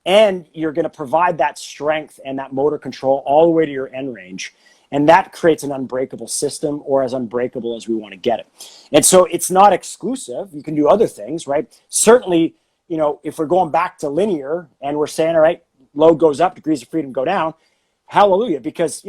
And you're going to provide that strength and that motor control all the way to your end range. And that creates an unbreakable system, or as unbreakable as we want to get it. And so it's not exclusive. You can do other things, right? Certainly, if we're going back to linear and we're saying, all right, load goes up, degrees of freedom go down, hallelujah, because,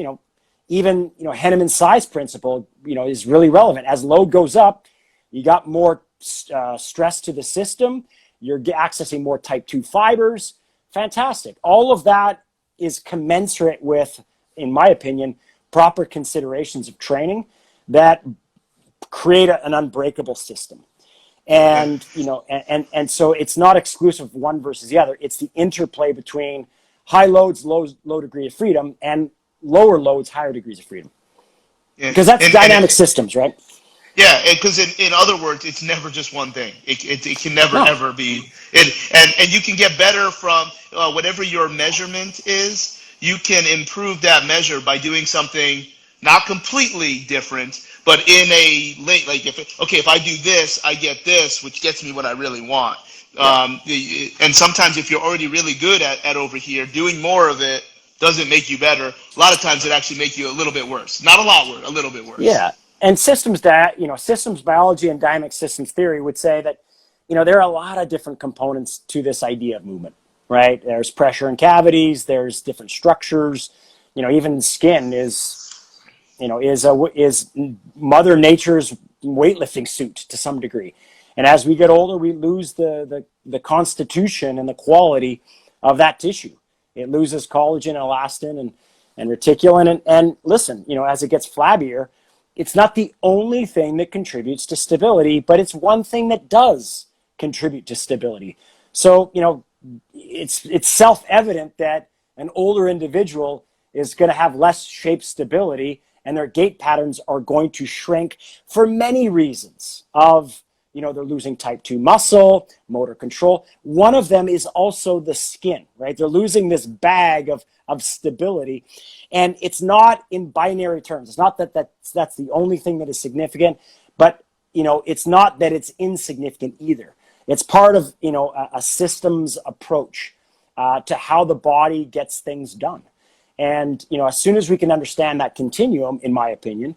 even, Henneman's size principle, is really relevant. As load goes up, you got more stress to the system. You're accessing more type 2 fibers. Fantastic. All of that is commensurate with, in my opinion, proper considerations of training that create an unbreakable system. And, and so it's not exclusive of one versus the other. It's the interplay between high loads, low degree of freedom, and lower loads, higher degrees of freedom. Because that's dynamic systems, right? Yeah, because in other words, it's never just one thing. It can never ever be. And you can get better from whatever your measurement is. You can improve that measure by doing something not completely different, but in a late, like if I do this, I get this, which gets me what I really want. And sometimes if you're already really good at over here, doing more of it doesn't make you better. A lot of times it actually makes you a little bit worse. Not a lot worse, a little bit worse. Yeah. And systems biology and dynamic systems theory would say that, there are a lot of different components to this idea of movement, right? There's pressure in cavities, there's different structures, even skin is Mother Nature's weightlifting suit to some degree. And as we get older, we lose the constitution and the quality of that tissue. It loses collagen, elastin, and reticulin. And listen, as it gets flabbier, it's not the only thing that contributes to stability, but it's one thing that does contribute to stability. So, it's self-evident that an older individual is going to have less shape stability, and their gait patterns are going to shrink for many reasons they're losing type 2 muscle, motor control. One of them is also the skin, right? They're losing this bag of stability. And it's not in binary terms. It's not that's the only thing that is significant, but, it's not that it's insignificant either. It's part of, a systems approach to how the body gets things done. And, as soon as we can understand that continuum, in my opinion,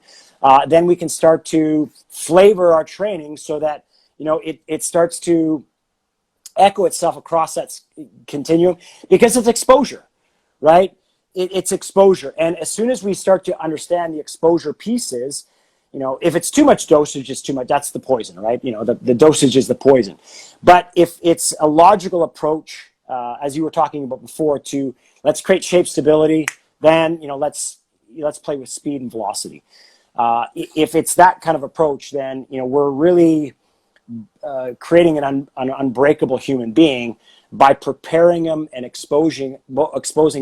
then we can start to flavor our training so that, it starts to echo itself across that continuum, because it's exposure, right? It's exposure. And as soon as we start to understand the exposure pieces, if it's too much dosage, it's too much. That's the poison, right? The dosage is the poison. But if it's a logical approach, as you were talking about before, to let's create shape stability, then, let's play with speed and velocity. If it's that kind of approach, then, we're really creating an unbreakable human being by preparing them and exposing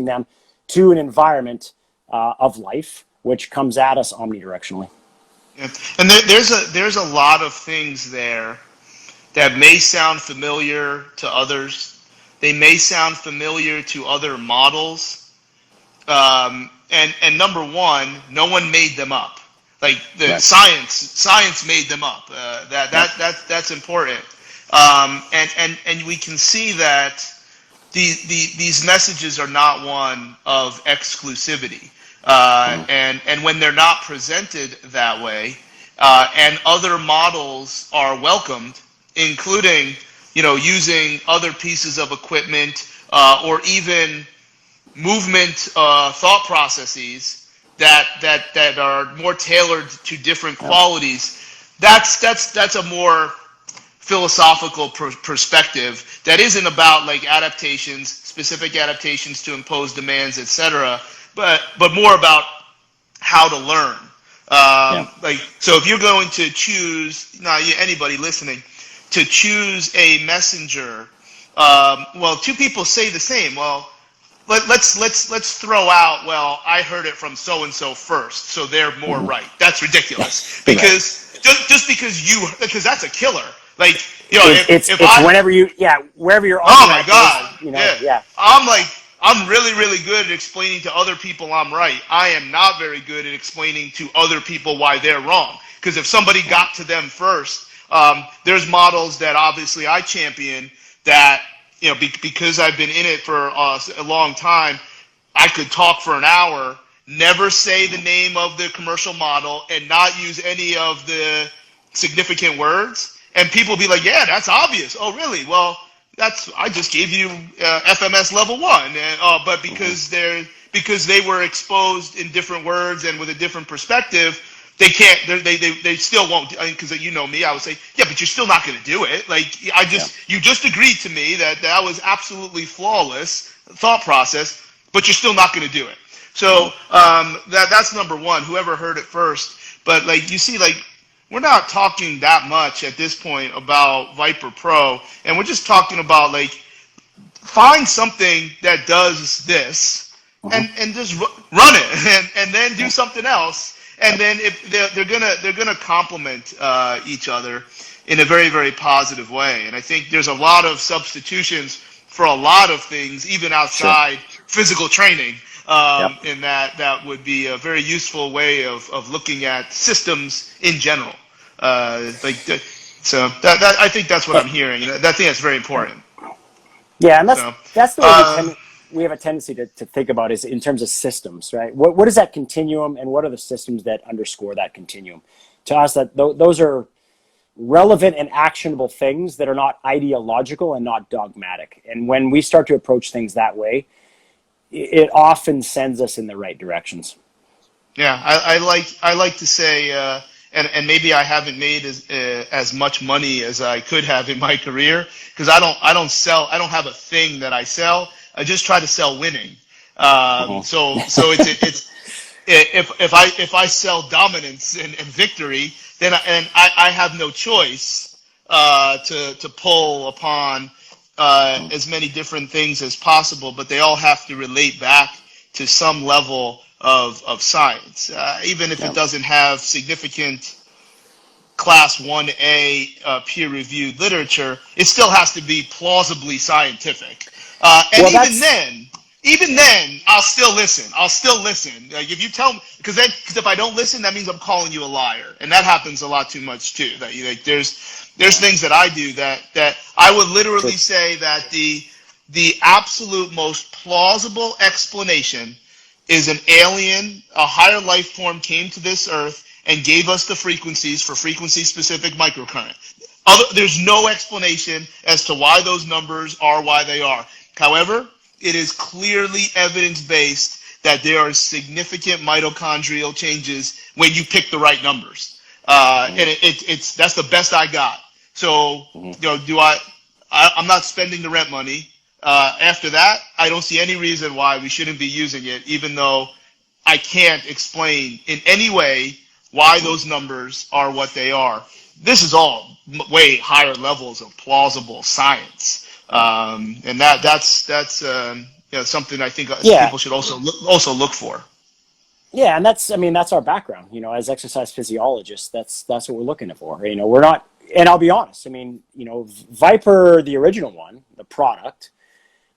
them to an environment of life, which comes at us omnidirectionally. Yeah. And there's a lot of things there that may sound familiar to others. They may sound familiar to other models. And number one, no one made them up. Like the science made them up. That's important. And we can see that these messages are not one of exclusivity. And when they're not presented that way, and other models are welcomed, including using other pieces of equipment or even movement thought processes that are more tailored to different qualities. That's a more philosophical perspective that isn't about like adaptations, specific adaptations to impose demands, etc., but more about how to learn. Like, so if you're going to choose, anybody listening, to choose a messenger, well, two people say the same. Well, let's throw out, well, I heard it from so and so first, so they're more right. That's ridiculous. Because just because that's a killer. Like, it's wherever you're. Oh my God! I'm really, really good at explaining to other people I'm right. I am not very good at explaining to other people why they're wrong. Because if somebody got to them first, there's models that obviously I champion that, because I've been in it for a long time, I could talk for an hour never say the name of the commercial model, and not use any of the significant words. And people be like, yeah, that's obvious. Oh, really? Well, I just gave you FMS level 1, and, but because they were exposed in different words and with a different perspective, they can't. They still won't. Because you know me, I would say, yeah, but you're still not going to do it. Like you just agreed to me that was absolutely flawless thought process, but you're still not going to do it. So that's number one. Whoever heard it first, but like you see, like we're not talking that much at this point about Viper Pro, and we're just talking about like find something that does this and just run it, and then do something else. And then if they're gonna complement each other in a very, very positive way. And I think there's a lot of substitutions for a lot of things, even outside physical training. And that would be a very useful way of looking at systems in general. So I think that's what I'm hearing. I think that's very important. Yeah, and that's the way we have a tendency to think about is in terms of systems, right? What is that continuum, and what are the systems that underscore that continuum? To us, that those are relevant and actionable things that are not ideological and not dogmatic. And when we start to approach things that way, it often sends us in the right directions. Yeah, I like to say, and maybe I haven't made as much money as I could have in my career, because I don't have a thing that I sell. I just try to sell winning. So it's if I sell dominance and victory, then I have no choice to pull upon as many different things as possible, but they all have to relate back to some level of science, even if it doesn't have significant class 1A peer-reviewed literature. It still has to be plausibly scientific. Even then, I'll still listen. Like if you tell me, because if I don't listen, that means I'm calling you a liar, and that happens a lot too much too. That there's things that I do that I would literally say that the absolute most plausible explanation is an alien, a higher life form came to this earth and gave us the frequencies for frequency-specific microcurrent. There's no explanation as to why those numbers are why they are. However, it is clearly evidence-based that there are significant mitochondrial changes when you pick the right numbers. And that's the best I got. So, I'm not spending the rent money. After that, I don't see any reason why we shouldn't be using it, even though I can't explain in any way why those numbers are what they are. This is all way higher levels of plausible science. And that's something I think people should also look for. Yeah, and that's our background. As exercise physiologists, that's what we're looking for. We're not, and I'll be honest. Viper, the original one, the product,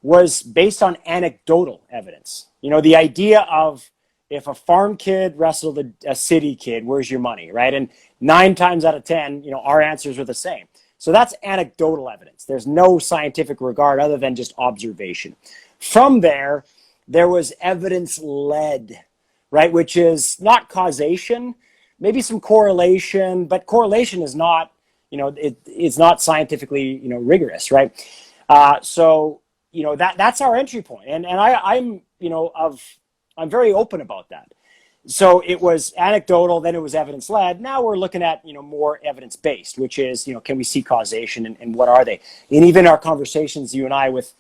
was based on anecdotal evidence. The idea of if a farm kid wrestled a city kid, where's your money, right? And 9 times out of 10, our answers were the same. So that's anecdotal evidence. There's no scientific regard other than just observation. From there was evidence-led, right? Which is not causation, maybe some correlation, but correlation is not, it's not scientifically, rigorous, right? So that's our entry point, and I'm very open about that. So it was anecdotal, then it was evidence-led. Now we're looking at, more evidence-based, which is, can we see causation and what are they? And even our conversations, you and I with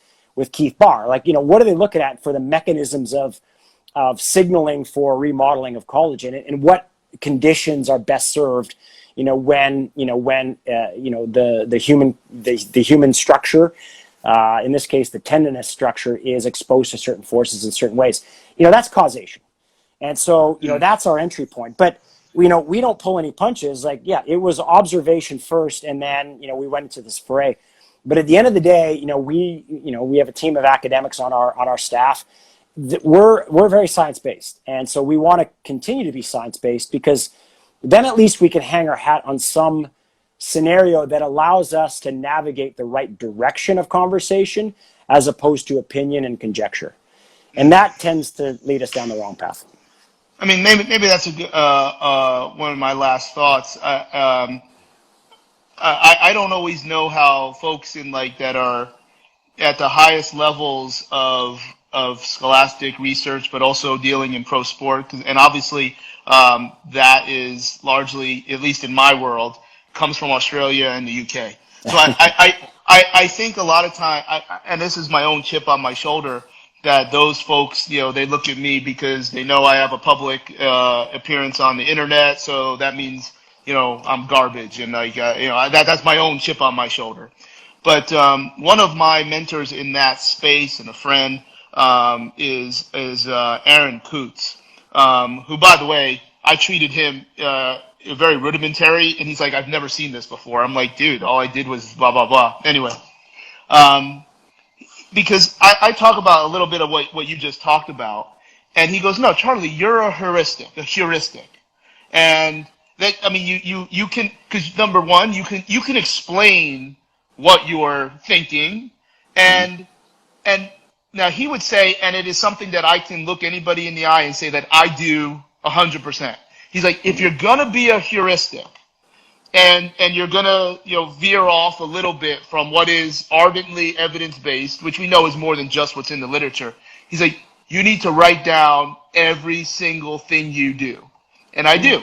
Keith Barr, like, what are they looking at for the mechanisms of signaling for remodeling of collagen, and what conditions are best served, when the human structure, in this case, the tendinous structure, is exposed to certain forces in certain ways. That's causation. And so, that's our entry point. But, we don't pull any punches. Like, yeah, it was observation first, and then, we went into this foray. But at the end of the day, we have a team of academics on our staff. We're very science-based. And so we want to continue to be science-based, because then at least we can hang our hat on some scenario that allows us to navigate the right direction of conversation as opposed to opinion and conjecture. And that tends to lead us down the wrong path. I mean, maybe that's a good, one of my last thoughts. I don't always know how folks in like that are at the highest levels of scholastic research, but also dealing in pro sport, and obviously that is largely, at least in my world, comes from Australia and the UK. So I think a lot of time, and this is my own chip on my shoulder, that those folks, they look at me because they know I have a public appearance on the internet, so that means, I'm garbage, and like, that's my own chip on my shoulder. But one of my mentors in that space and a friend is Aaron Kutz, who, by the way, I treated him very rudimentary, and he's like, I've never seen this before. I'm like, dude, all I did was blah blah blah. Anyway, um, because I talk about a little bit of what you just talked about, and he goes, no, Charlie, you're a heuristic, and that, I mean, you can, because number one, you can explain what you're thinking, and and now he would say, and it is something that I can look anybody in the eye and say that I do 100%. He's like, if you're gonna be a heuristic, and you're gonna veer off a little bit from what is ardently evidence based, which we know is more than just what's in the literature. He's like, you need to write down every single thing you do, and I do.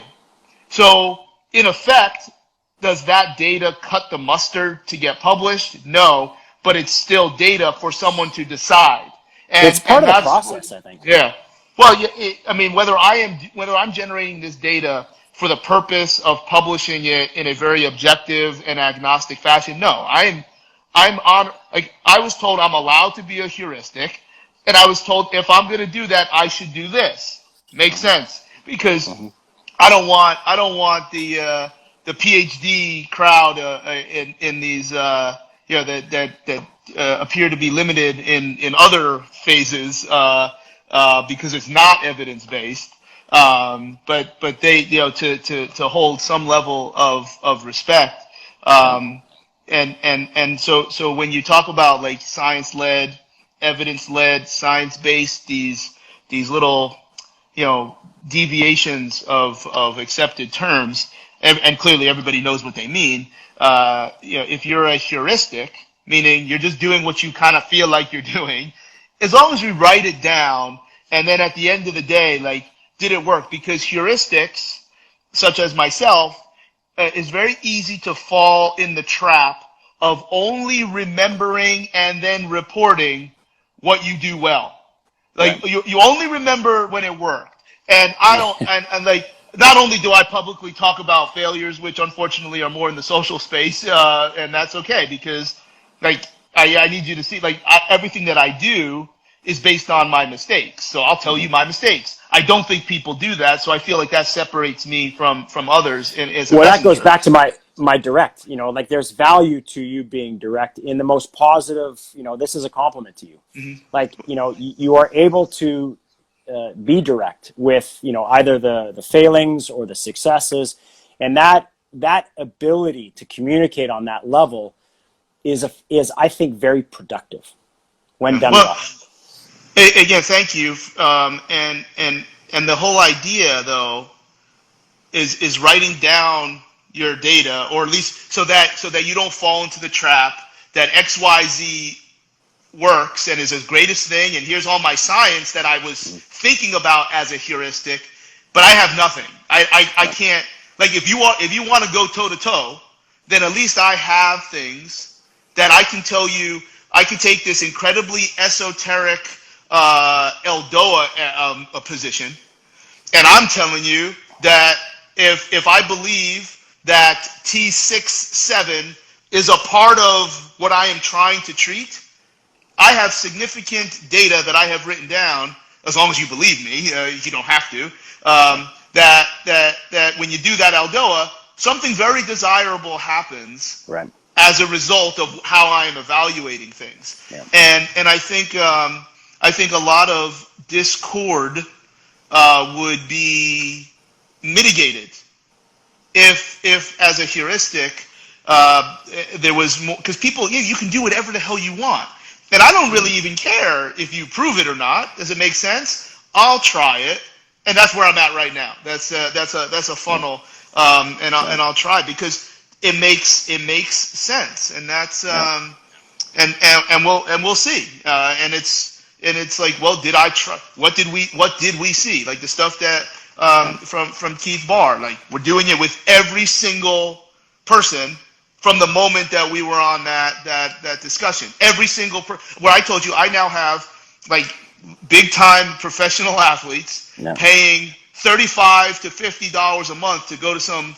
So in effect, does that data cut the mustard to get published? No, but it's still data for someone to decide, It's part and of the that's process, I think. yeah. Well, I mean, whether I'm generating this data for the purpose of publishing it in a very objective and agnostic fashion, no, I'm on. Like, I was told I'm allowed to be a heuristic, and I was told if I'm going to do that, I should do this. Makes sense, because I don't want the PhD crowd in these that appear to be limited in other phases because it's not evidence based. But they to hold some level of respect. And so when you talk about like science led, evidence led, science based, these little deviations of accepted terms, and clearly everybody knows what they mean. If you're a heuristic, meaning you're just doing what you kind of feel like you're doing, as long as we write it down, and then at the end of the day, like, did it work? Because heuristics, such as myself, is very easy to fall in the trap of only remembering and then reporting what you do well. Like, Right. you only remember when it worked. And I don't, and like, not only do I publicly talk about failures, which unfortunately are more in the social space, and that's okay, because like, I need you to see, like, everything that I do is based on my mistakes. So I'll tell you my mistakes. I don't think people do that, so I feel like that separates me from others as a Well, that goes messenger. back to my direct. Like, there's value to you being direct in the most positive. This is a compliment to you. Like, you are able to be direct with either the failings or the successes, and that ability to communicate on that level is I think very productive when done Well, well. again, thank you. And the whole idea, though, is writing down your data, or at least so that you don't fall into the trap that XYZ works and is the greatest thing, and here's all my science that I was thinking about as a heuristic, but I have nothing. I can't, like, if you want to go toe to toe, then at least I have things that I can tell you. I can take this incredibly esoteric Eldoa position, and I'm telling you that if I believe that T67 is a part of what I am trying to treat, I have significant data that I have written down. As long as you believe me, you don't have to. That when you do that Eldoa, something very desirable happens Right. as a result of how I am evaluating things. Yeah. And I think a lot of discord would be mitigated if as a heuristic there was more, because people, you can do whatever the hell you want, and I don't really even care if you prove it or not. Does it make sense? I'll try it, and that's where I'm at right now. That's a funnel, and I'll try because it makes sense, and that's and we'll see. And it's like, well, did I try? What did we see? Like the stuff that from Keith Barr, like we're doing it with every single person from the moment that we were on that discussion. Every single where I told you I now have like big time professional athletes paying $35 to $50 a month to go to some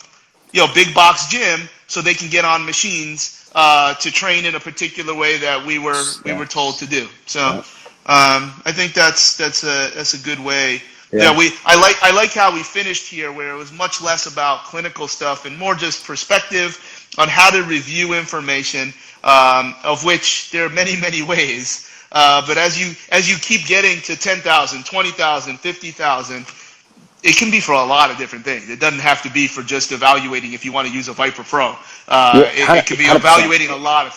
big box gym so they can get on machines to train in a particular way that we were told to do. So I think that's a good way. Yeah. I like how we finished here, where it was much less about clinical stuff and more just perspective on how to review information, of which there are many ways. But as you keep getting to 10,000, 20,000, 50,000, it can be for a lot of different things. It doesn't have to be for just evaluating if you want to use a Viper Pro. It could be 100%. Evaluating a lot of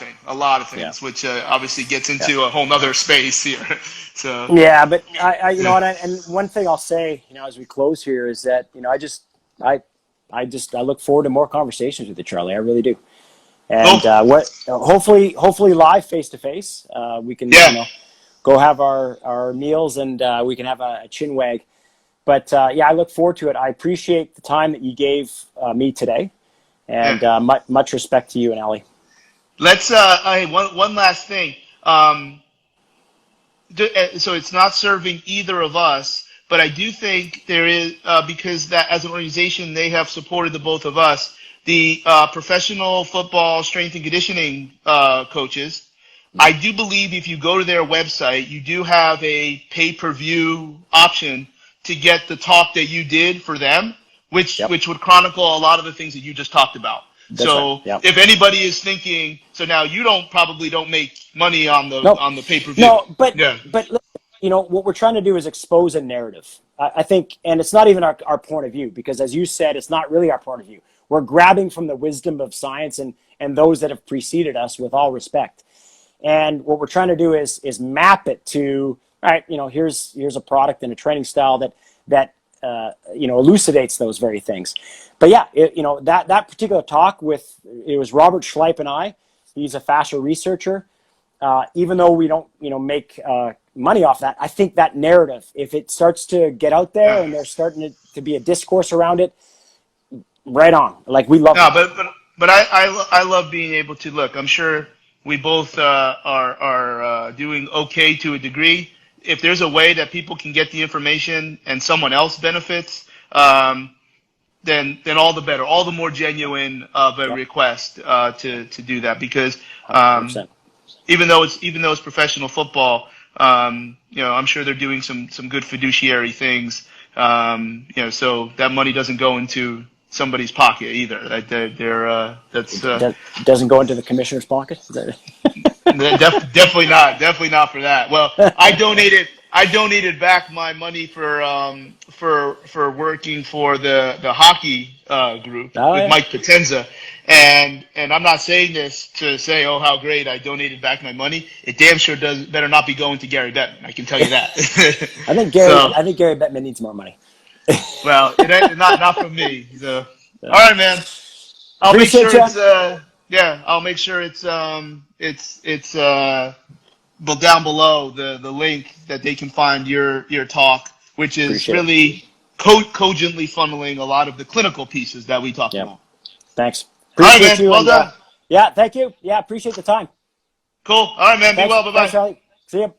things, which obviously gets into a whole nother space here. So yeah, but I and one thing I'll say, as we close here is that I look forward to more conversations with you, Charlie. I really do. And hopefully live face to face, we can go have our meals and we can have a chin wag. But I look forward to it. I appreciate the time that you gave me today, and much respect to you and Ellie. Let's one last thing. So it's not serving either of us, but I do think there is because that as an organization they have supported the both of us. The professional football strength and conditioning coaches. I do believe if you go to their website, you do have a pay-per-view option to get the talk that you did for them, which would chronicle a lot of the things that you just talked about. That's so right. Yep. If anybody is thinking, so now you probably don't make money on the pay-per-view. No, but what we're trying to do is expose a narrative. I think, and it's not even our point of view, because as you said, it's not really our point of view. We're grabbing from the wisdom of science and those that have preceded us, with all respect. And what we're trying to do is map it to, all right, here's a product and a training style that elucidates those very things. But that particular talk it was Robert Schleip and I. He's a fascia researcher. Even though we don't make money off that, I think that narrative, if it starts to get out there and there's starting to be a discourse around it, right on. Like, we love it. But I love being able to look. I'm sure we both are doing okay to a degree. If there's a way that people can get the information and someone else benefits, then all the better. All the more genuine of a request to do that, because even though it's professional football, I'm sure they're doing some good fiduciary things. So that money doesn't go into somebody's pocket either. That doesn't go into the commissioner's pocket. Definitely not for that. Well, I donated back my money for working for the hockey group with Mike Potenza, and I'm not saying this to say, oh, how great, I donated back my money. It damn sure better not be going to Gary Bettman. I can tell you that. I think Gary Bettman needs more money. Well, it ain't not from me. So, all right, man. I'll make sure it's down below the link that they can find your talk, which is really cogently funneling a lot of the clinical pieces that we talked about. Thanks. Appreciate all right, man. Well done. Thank you. Yeah, appreciate the time. Cool. All right, man. Thanks. Be well. Bye-bye. Thanks, Charlie. See you.